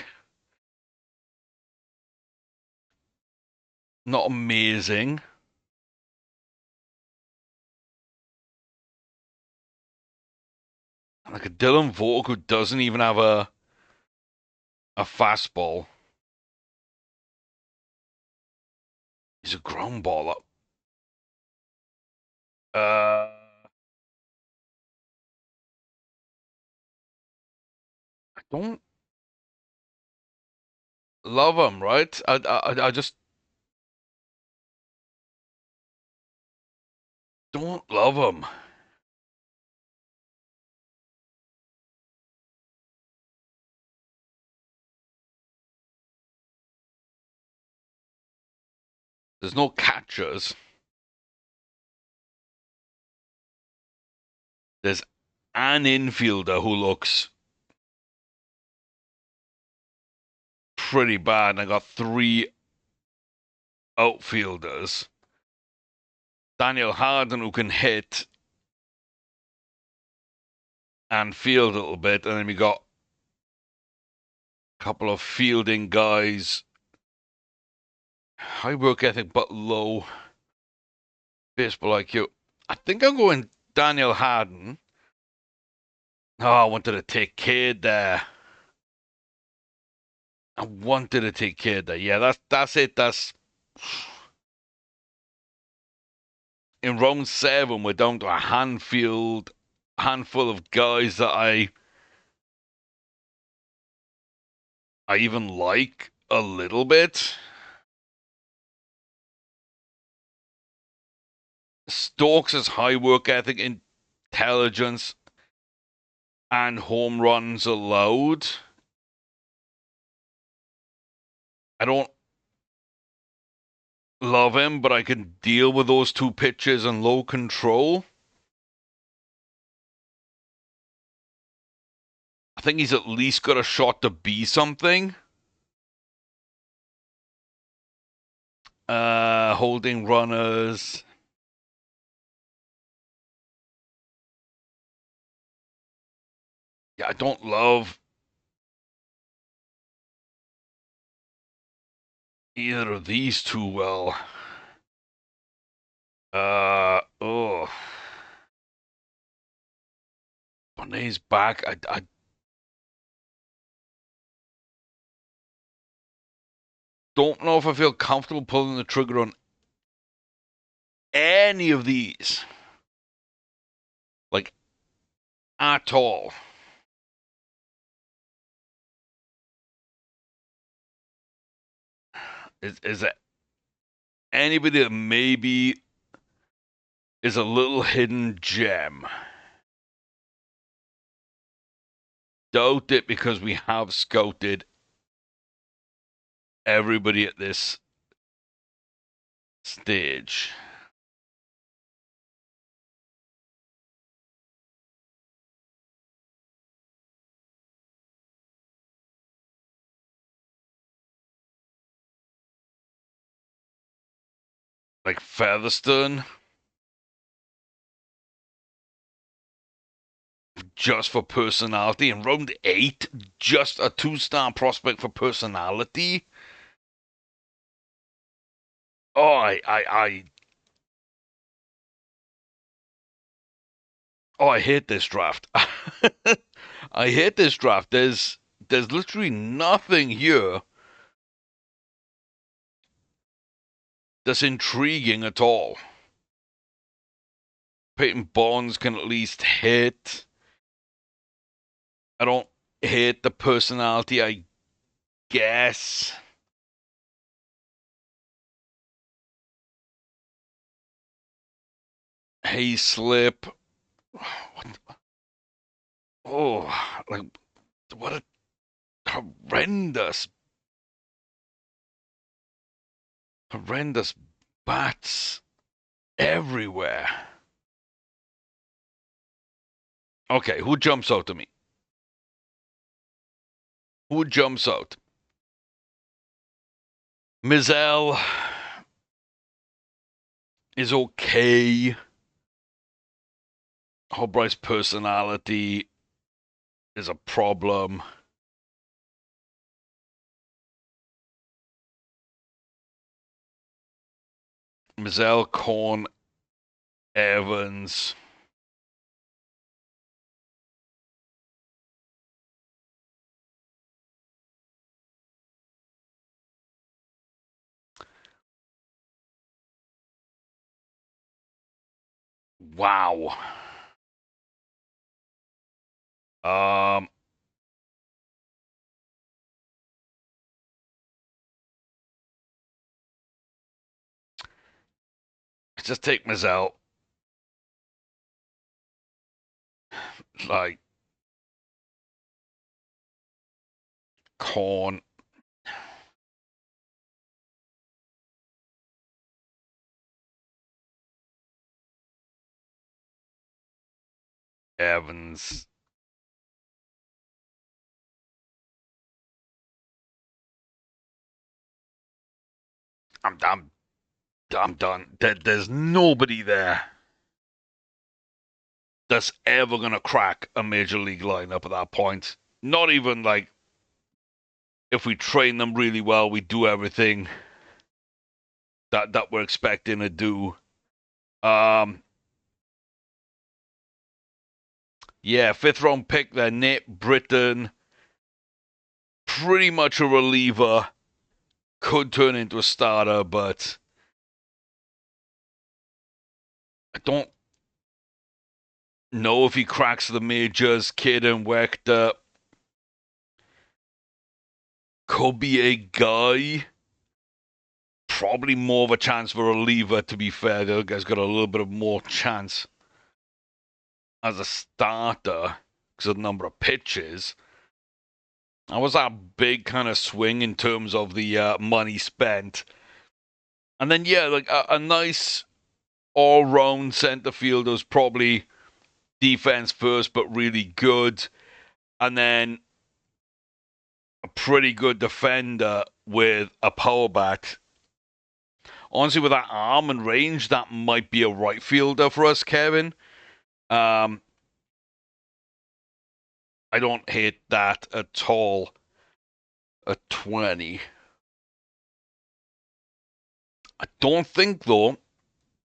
Not amazing. Like a Dylan Vogt who doesn't even have a fastball. He's a ground baller. I don't love him, right? I just don't love him. There's no catchers. There's an infielder who looks pretty bad, and I got 3 outfielders. Daniel Harden, who can hit and field a little bit, and then we got a couple of fielding guys. High work ethic, but low baseball IQ. I think I'm going Daniel Harden. Oh, I wanted to take Cade there. I wanted to take Cade there. Yeah, that's it. That's in round 7. We're down to a handful of guys that I even like a little bit. Stokes' high work ethic, intelligence, and home runs allowed. I don't love him, but I can deal with those 2 pitches and low control. I think he's at least got a shot to be something. Holding runners. Yeah, I don't love either of these too well. Oh. Bonet's back. I don't know if I feel comfortable pulling the trigger on any of these. Like, at all. Is there anybody that maybe is a little hidden gem? Doubt it, because we have scouted everybody at this stage. Like Featherstone, just for personality. In round 8, just a 2-star prospect for personality. Oh, I hate this draft. I hate this draft. There's literally nothing here that's intriguing at all. Peyton Bonds can at least hit. I don't hate the personality, I guess. Hey, Slip. What? Oh, like, what a horrendous bats everywhere. Okay, who jumps out to me? Who jumps out? Mizell is okay. Albright's personality is a problem. Mizell, Korn, Evans. Wow. Just take Mizell. Like, Korn. Evans. I'm done. There's nobody there that's ever gonna crack a major league lineup at that point. Not even like if we train them really well, we do everything that we're expecting to do. Yeah, 5th-round pick there, Nate Britton. Pretty much a reliever. Could turn into a starter, but I don't know if he cracks the majors. Kid and Wechter could be a guy. Probably more of a chance for a reliever, to be fair. The other guy's got a little bit of more chance as a starter because of the number of pitches. That was that big kind of swing in terms of the money spent. And then, yeah, like a nice all-round center fielder was probably defense first, but really good. And then a pretty good defender with a power bat. Honestly, with that arm and range, that might be a right fielder for us, Kevin. I don't hate that at all. A 20. I don't think, though,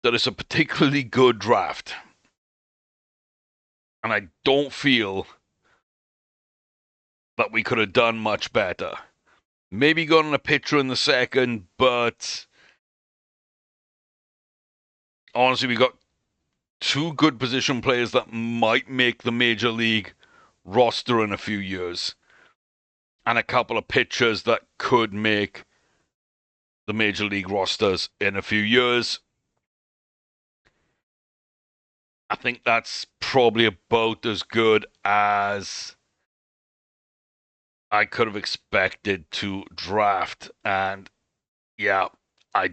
that it's a particularly good draft. And I don't feel that we could have done much better. Maybe gotten a pitcher in the second, but honestly, we got two good position players that might make the major league roster in a few years. And a couple of pitchers that could make the major league rosters in a few years. I think that's probably about as good as I could have expected to draft. And yeah, I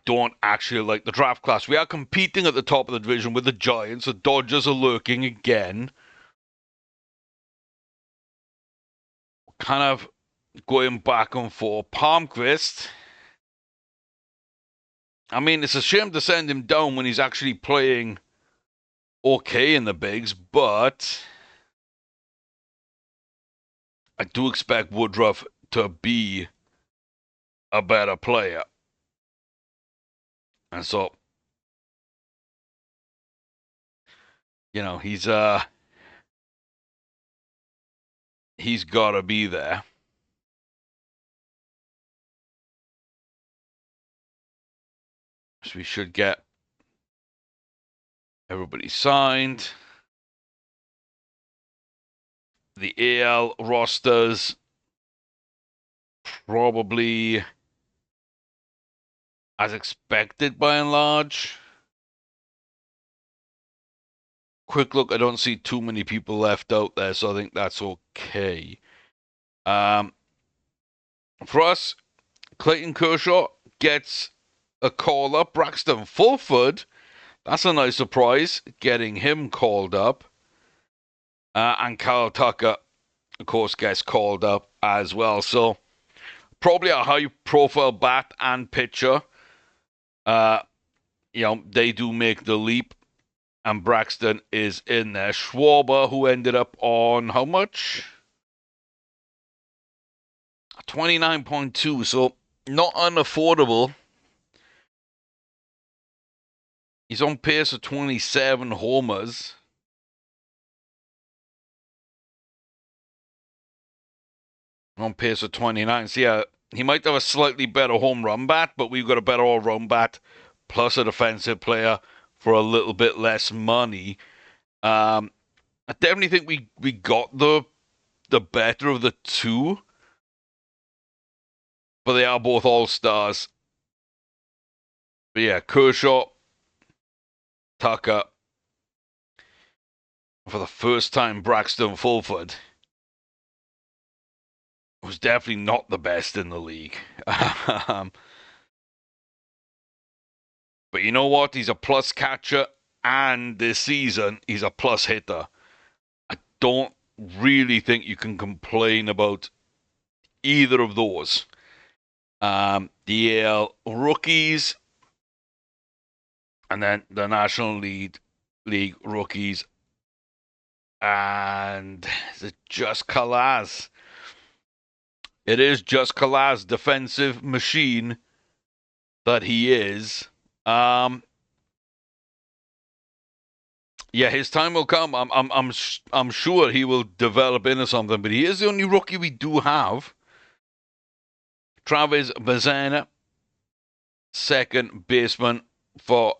don't actually like the draft class. We are competing at the top of the division with the Giants. The Dodgers are lurking again. Kind of going back and forth. Palmquist. I mean, it's a shame to send him down when he's actually playing okay in the bigs, but I do expect Woodruff to be a better player. And so, you know, he's got to be there. So we should get everybody signed. The AL rosters probably as expected by and large. Quick look, I don't see too many people left out there, so I think that's okay. For us, Clayton Kershaw gets a call up. Braxton Fulford That's a nice surprise, getting him called up. And Kyle Tucker, of course, gets called up as well. So probably a high-profile bat and pitcher. They do make the leap, and Braxton is in there. Schwarber, who ended up on how much? 29.2, so not unaffordable. He's on pace for 27 homers. On pace for 29. So yeah, he might have a slightly better home run bat, but we've got a better all-round bat, plus a defensive player for a little bit less money. I definitely think we got the better of the two, but they are both all-stars. But yeah, Kershaw, Tucker, for the first time, Braxton Fulford was definitely not the best in the league. But you know what? He's a plus catcher, and this season, he's a plus hitter. I don't really think you can complain about either of those. The AL rookies, and then the National League rookies, and is it just Calaz? It is just Calaz, defensive machine that he is. Yeah, his time will come. I'm sure he will develop into something, but he is the only rookie we do have. Travis Bazana, second baseman for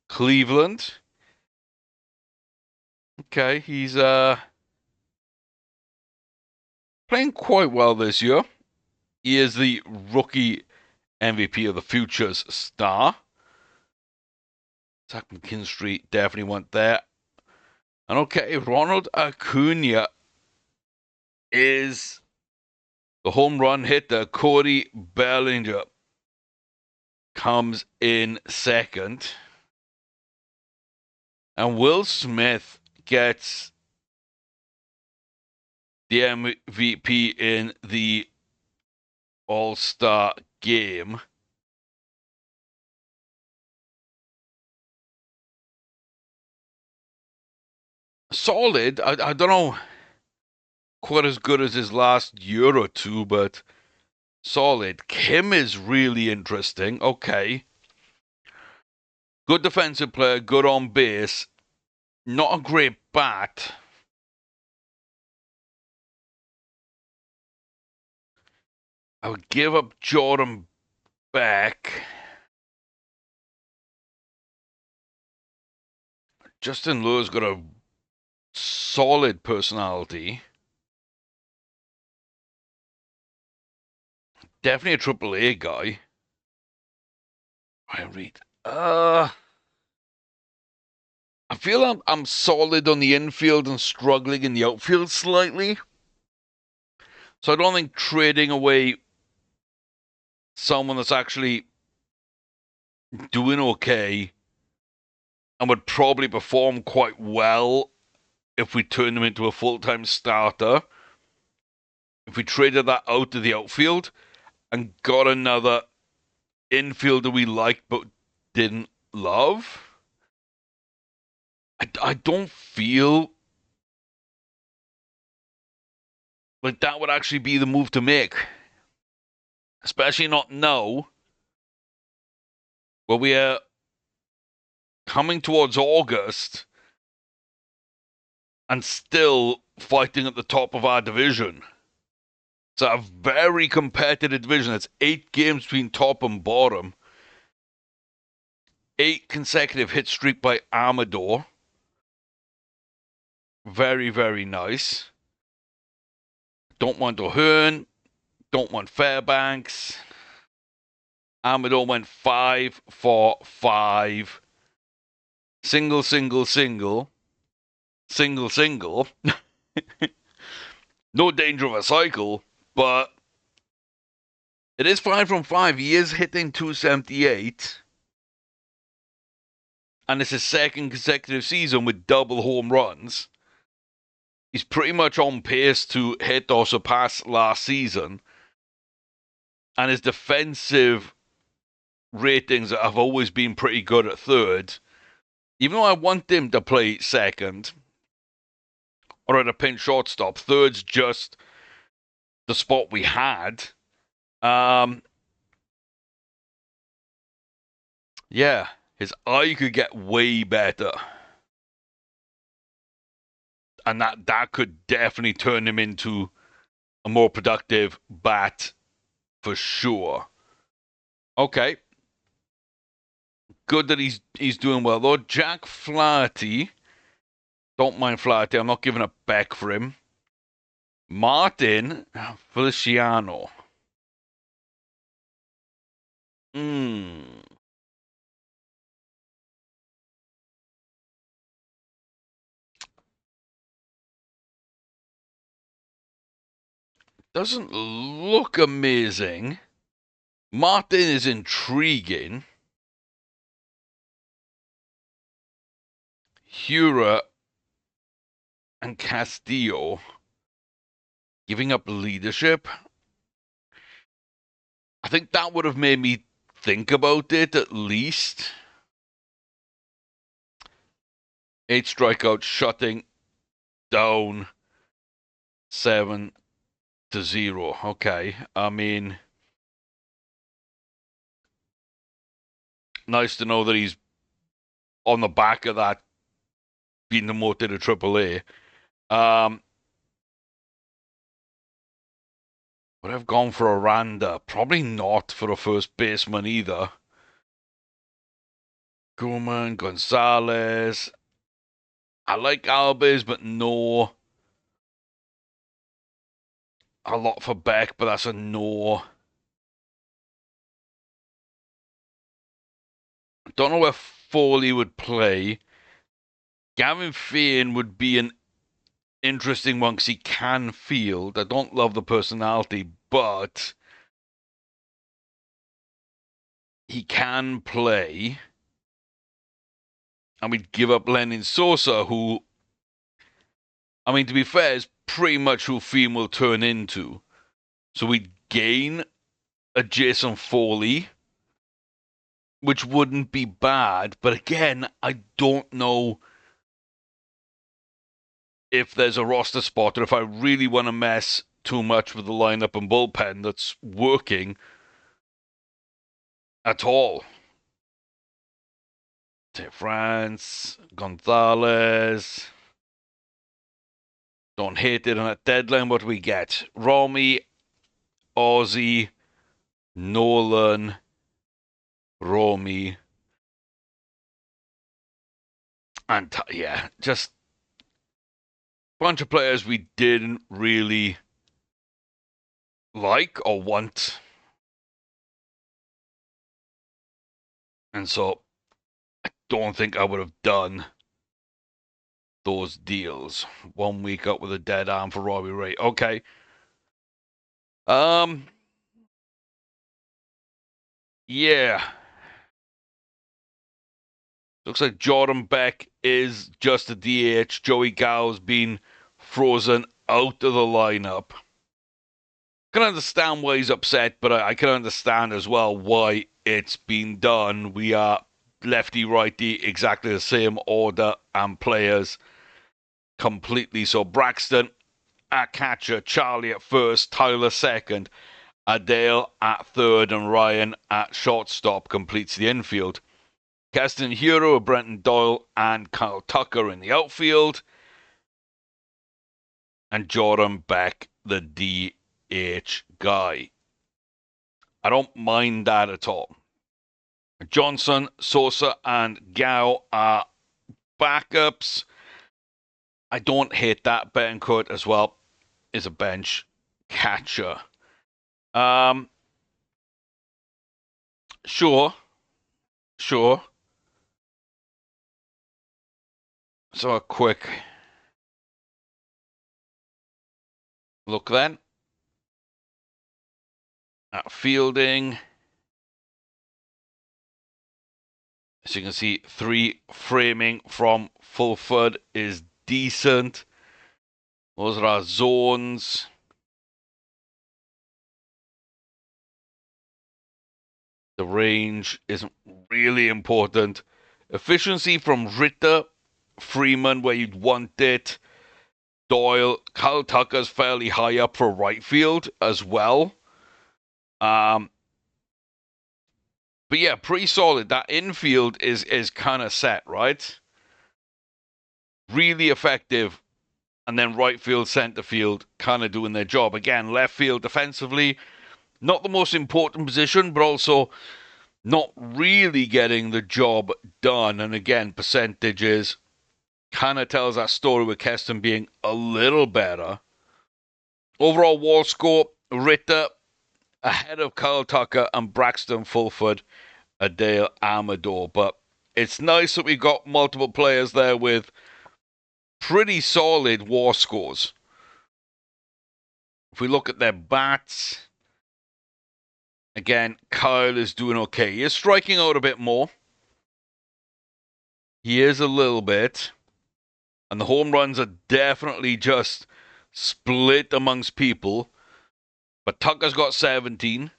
Cleveland. Okay, he's playing quite well this year. He is the rookie MVP of the Futures Star. Zach McKinstry definitely went there. And okay, Ronald Acuna is the home run hitter. Cody Bellinger comes in second. And Will Smith gets the MVP in the All-Star game. Solid. I don't know quite as good as his last year or two, but solid. Kim is really interesting. Okay. Good defensive player, good on base. Not a great bat. I would give up Jordan Beck. Justin Lure's got a solid personality. Definitely a AAA guy. I read. I feel I'm solid on the infield and struggling in the outfield slightly. So I don't think trading away someone that's actually doing okay and would probably perform quite well if we turned him into a full-time starter. If we traded that out to the outfield and got another infielder we liked but didn't love, I don't feel like that would actually be the move to make. Especially not now, where we are coming towards August and still fighting at the top of our division. It's a very competitive division. It's 8 games between top and bottom. 8 consecutive hit streak by Amador. Very, very nice. Don't want O'Hearn. Don't want Fairbanks. Amador went 5 for 5. Single, single, single. Single, single. No danger of a cycle, but it is 5 from 5. He is hitting 278. and it's his second consecutive season with double home runs. He's pretty much on pace to hit or surpass last season. And his defensive ratings have always been pretty good at third. Even though I want him to play second or at a pinch shortstop, third's just the spot we had. Yeah, his eye could get way better. And that could definitely turn him into a more productive bat for sure. Okay. Good that he's doing well, though. Jack Flaherty. Don't mind Flaherty. I'm not giving a back for him. Martin Feliciano. Doesn't look amazing. Martin is intriguing. Hura and Castillo giving up leadership. I think that would have made me think about it at least. 8 strikeouts, shutting down 7-0. Okay, I mean, nice to know that he's on the back of that being demoted to AAA. Would I have gone for Aranda? Probably not for a first baseman either. Gorman, Gonzalez. I like Albiz, but no. A lot for Beck, but that's a no. Don't know where Foley would play. Gavin Fein would be an interesting one because he can field. I don't love the personality, but he can play. And we'd give up Lenin Sosa, who, I mean, to be fair, is pretty much who Fein will turn into. So we'd gain a Jason Foley, which wouldn't be bad. But again, I don't know if there's a roster spot or if I really want to mess too much with the lineup and bullpen that's working at all. France, Gonzalez. Don't hate it on that deadline. What do we get? Romy, Ozzy, Nolan, Romy. And yeah, just a bunch of players we didn't really like or want. And so I don't think I would have done those deals. 1 week up with a dead arm for Robbie Ray. Okay. Yeah. Looks like Jordan Beck is just a DH. Joey Gallo's been frozen out of the lineup. I can understand why he's upset, but I can understand as well why it's been done. We are lefty, righty, exactly the same order and players completely. So Braxton at catcher, Charlie at first, Tyler second, Adele at third, and Ryan at shortstop completes the infield. Keston Hero, Brenton Doyle, and Kyle Tucker in the outfield. And Jordan Beck, the DH guy. I don't mind that at all. Johnson, Sosa, and Gao are backups. I don't hate that. Betancourt as well is a bench catcher. Sure. So a quick look then at fielding. As you can see, 3 framing from Fulford is decent. Those are our zones. The range isn't really important. Efficiency from Ritter, Freeman, where you'd want it. Doyle, Kyle Tucker's fairly high up for right field as well. But yeah, pretty solid. That infield is kind of set, right? Really effective. And then right field, center field, kind of doing their job. Again, left field defensively, not the most important position, but also not really getting the job done. And again, percentages kind of tells that story with Keston being a little better. Overall wall score, Ritter ahead of Kyle Tucker and Braxton Fulford, Adele Amador. But it's nice that we got multiple players there with pretty solid war scores. If we look at their bats, again, Kyle is doing okay. He is striking out a bit more. He is a little bit. And the home runs are definitely just split amongst people. But Tucker's got 17.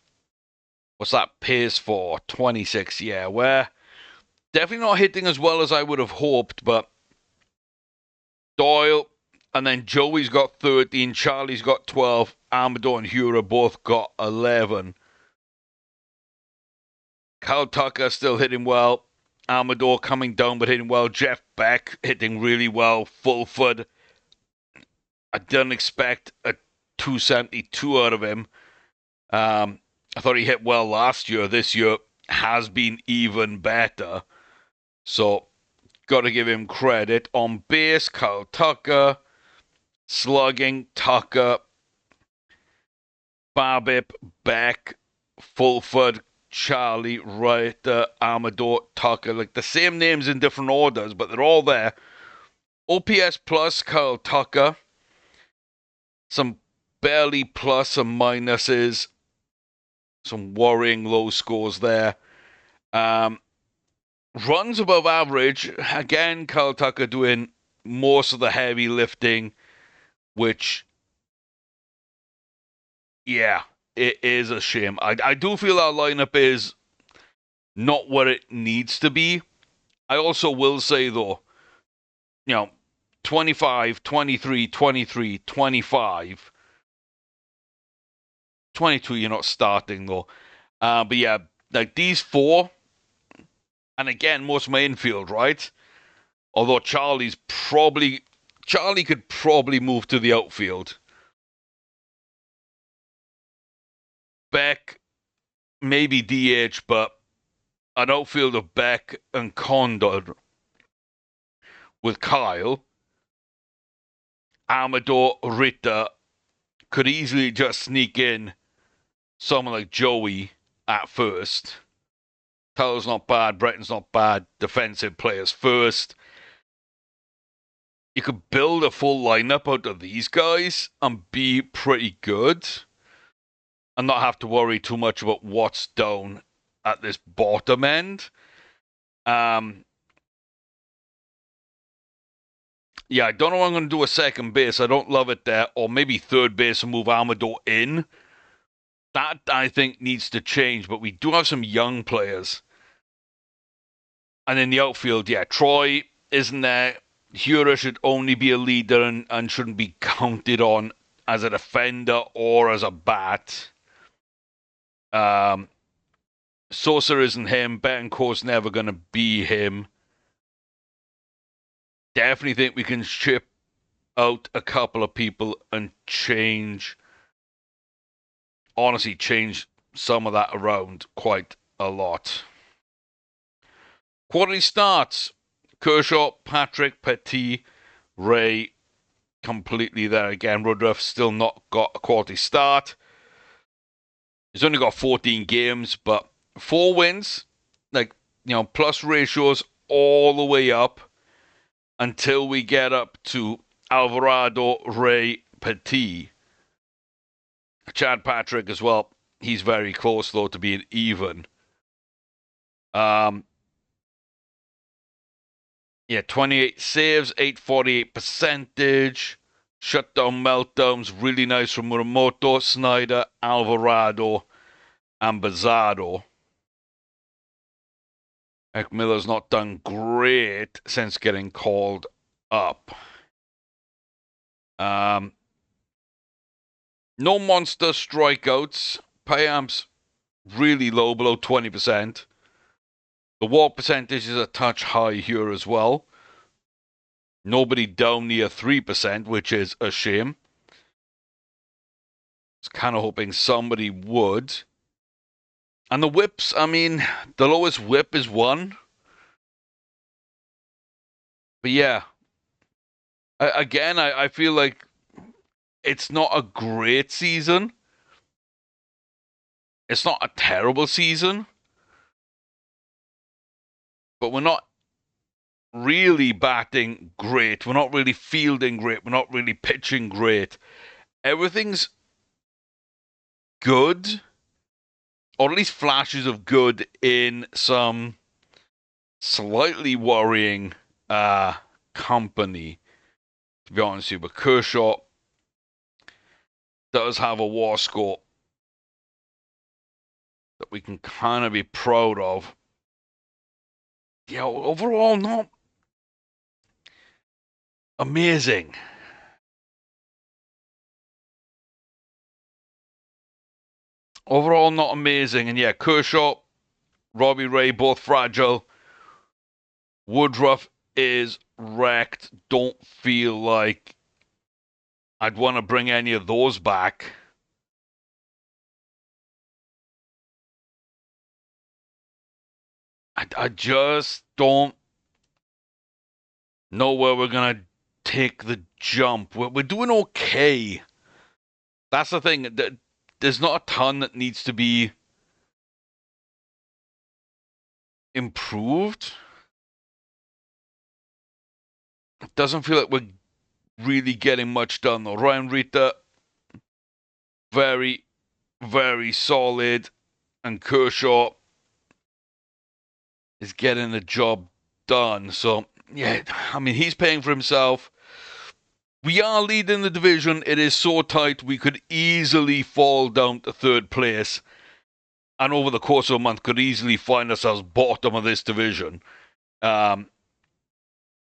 What's that pace for? 26. Yeah, we're definitely not hitting as well as I would have hoped, but Doyle and then Joey's got 13, Charlie's got 12, Amador and Hura both got 11. Kyle Tucker still hitting well. Amador coming down but hitting well. Jeff Beck hitting really well. Fulford, I didn't expect a 272 out of him. I thought he hit well last year. This year has been even better. So, got to give him credit. On base, Kyle Tucker. Slugging, Tucker. Babip, Beck, Fulford, Charlie, Ryder, Amador, Tucker. Like the same names in different orders, but they're all there. OPS plus, Kyle Tucker. Some barely plus and minuses. Some worrying low scores there. Runs above average. Again, Kyle Tucker doing most of the heavy lifting, which, yeah, it is a shame. I do feel our lineup is not what it needs to be. I also will say, though, 25, 23, 23, 25. 22, you're not starting, though. But yeah, like these 4, and again, most of my infield, right? Although Charlie could probably move to the outfield. Beck, maybe DH, but an outfield of Beck and Condor with Kyle, Amador, Ritter could easily just sneak in someone like Joey at first. Kyle's not bad, Bretton's not bad, defensive players first. You could build a full lineup out of these guys and be pretty good and not have to worry too much about what's down at this bottom end. Yeah, I don't know what I'm going to do a second base. I don't love it there. Or maybe third base and move Amador in. That, I think, needs to change. But we do have some young players. And in the outfield, yeah, Troy isn't there. Hura should only be a leader and shouldn't be counted on as a defender or as a bat. Sosa isn't him. Betancourt's never going to be him. Definitely think we can ship out a couple of people and change some of that around quite a lot. Quarterly starts. Kershaw, Patrick, Petit, Ray, completely there again. Woodruff still not got a quality start. He's only got 14 games, but 4 wins. Plus ratios all the way up until we get up to Alvarado, Ray, Petit. Chad Patrick as well. He's very close, though, to being even. Yeah, 28 saves, 848 percentage. Shutdown meltdowns, really nice from Muramoto, Snyder, Alvarado, and Bazardo. Heck, Miller's not done great since getting called up. No monster strikeouts. Payam's really low, below 20%. The walk percentage is a touch high here as well. Nobody down near 3%, which is a shame. I was kind of hoping somebody would. And the whips, I mean, the lowest whip is 1. But yeah, I feel like it's not a great season. It's not a terrible season. But we're not really batting great. We're not really fielding great. We're not really pitching great. Everything's good, or at least flashes of good in some slightly worrying company, to be honest with you. But Kershaw does have a WAR score that we can kind of be proud of. Yeah, overall, not amazing. Overall, not amazing. And yeah, Kershaw, Robbie Ray, both fragile. Woodruff is wrecked. Don't feel like I'd want to bring any of those back. I just don't know where we're going to take the jump. We're doing okay. That's the thing. There's not a ton that needs to be improved. It doesn't feel like we're really getting much done, though. Ryan Rita, very, very solid. And Kershaw is getting the job done. So, yeah, I mean, he's paying for himself. We are leading the division. It is so tight, we could easily fall down to 3rd place. And over the course of a month, could easily find ourselves bottom of this division. Like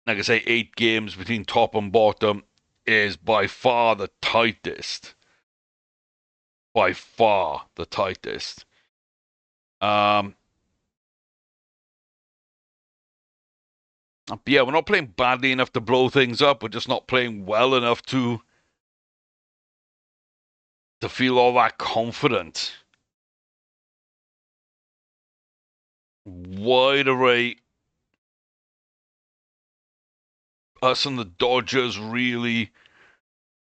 I say, 8 games between top and bottom is by far the tightest. By far the tightest. But yeah, we're not playing badly enough to blow things up. We're just not playing well enough to feel all that confident. Wide array. Us and the Dodgers really.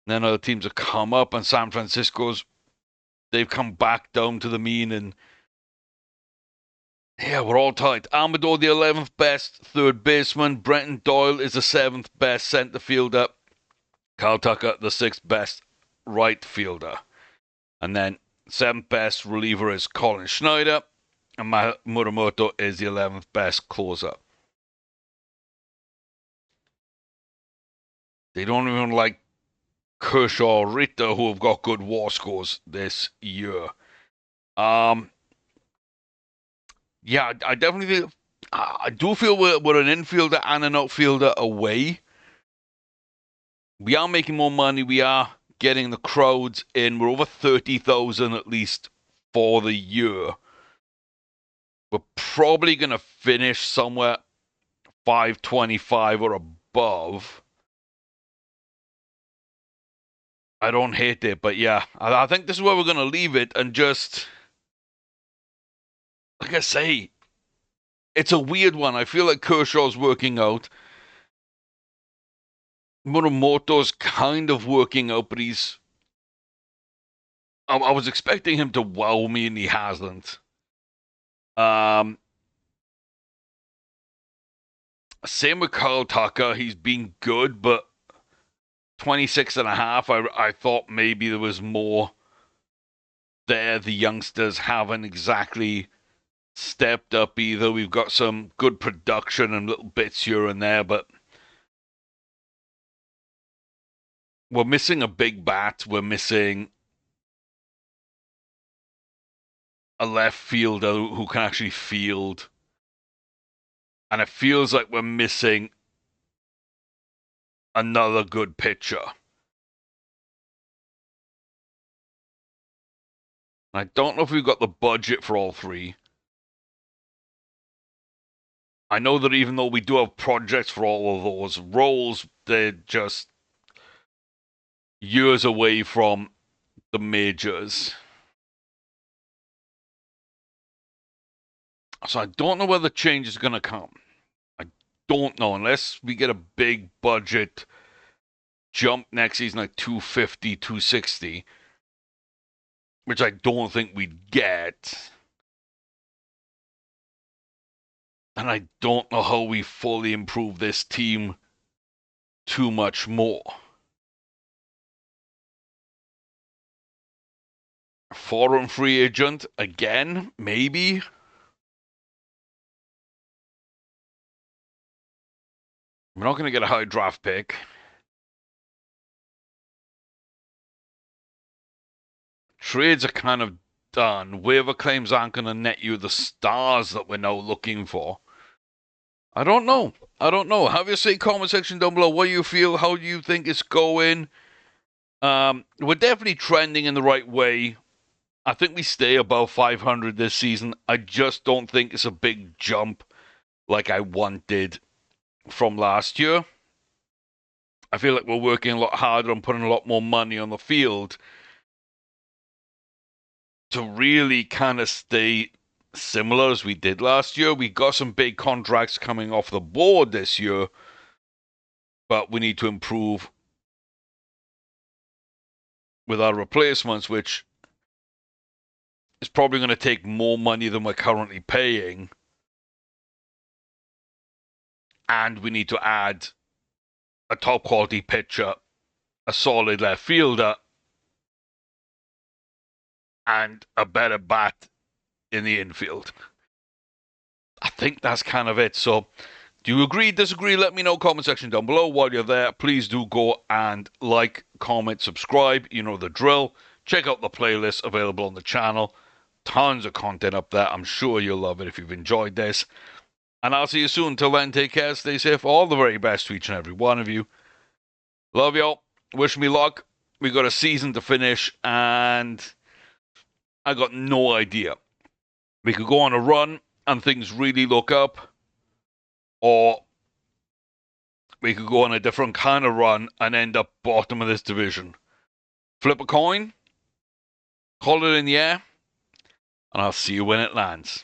Then other teams have come up, and San Francisco's, they've come back down to the mean, and yeah, we're all tight. Amador, the 11th best 3rd baseman. Brenton Doyle is the 7th best center fielder. Kyle Tucker, the 6th best right fielder. And then 7th best reliever is Colin Schneider. And Muramoto is the 11th best closer. They don't even like Kershaw or Rita, who have got good WAR scores this year. Yeah, I definitely feel. I do feel we're an infielder and an outfielder away. We are making more money. We are getting the crowds in. We're over 30,000 at least for the year. We're probably going to finish somewhere 525 or above. I don't hate it, but yeah, I think this is where we're going to leave it and just, like I say, it's a weird one. I feel like Kershaw's working out. Muramoto's kind of working out, but I was expecting him to wow me, and he hasn't. Same with Carl Tucker. He's been good, but 26.5, I thought maybe there was more there. The youngsters haven't exactly stepped up either. We've got some good production and little bits here and there, but we're missing a big bat. We're missing a left fielder who can actually field. And it feels like we're missing another good pitcher. I don't know if we've got the budget for all three. I know that even though we do have projects for all of those roles, they're just years away from the majors. So I don't know where the change is going to come. I don't know, unless we get a big budget jump next season, like 250, 260, which I don't think we'd get. And I don't know how we fully improve this team too much more. Foreign free agent again, maybe. We're not going to get a high draft pick. Trades are kind of done. Waiver claims aren't going to net you the stars that we're now looking for. I don't know. Have your say comment section down below. What do you feel? How do you think it's going? We're definitely trending in the right way. I think we stay above 500 this season. I just don't think it's a big jump like I wanted from last year. I feel like we're working a lot harder and putting a lot more money on the field to really kind of stay similar as we did last year. We got some big contracts coming off the board this year, but we need to improve with our replacements, which is probably going to take more money than we're currently paying. And we need to add a top quality pitcher, a solid left fielder, and a better bat in the infield. I think that's kind of it. So, do you agree, disagree? Let me know, comment section down below. While you're there, please do go and like, comment, subscribe. You know the drill. Check out the playlist available on the channel. Tons of content up there. I'm sure you'll love it if you've enjoyed this. And I'll see you soon. Till then, take care, stay safe. All the very best to each and every one of you. Love y'all. Wish me luck. We got a season to finish, and I got no idea. We could go on a run and things really look up, or we could go on a different kind of run and end up bottom of this division. Flip a coin, hold it in the air, and I'll see you when it lands.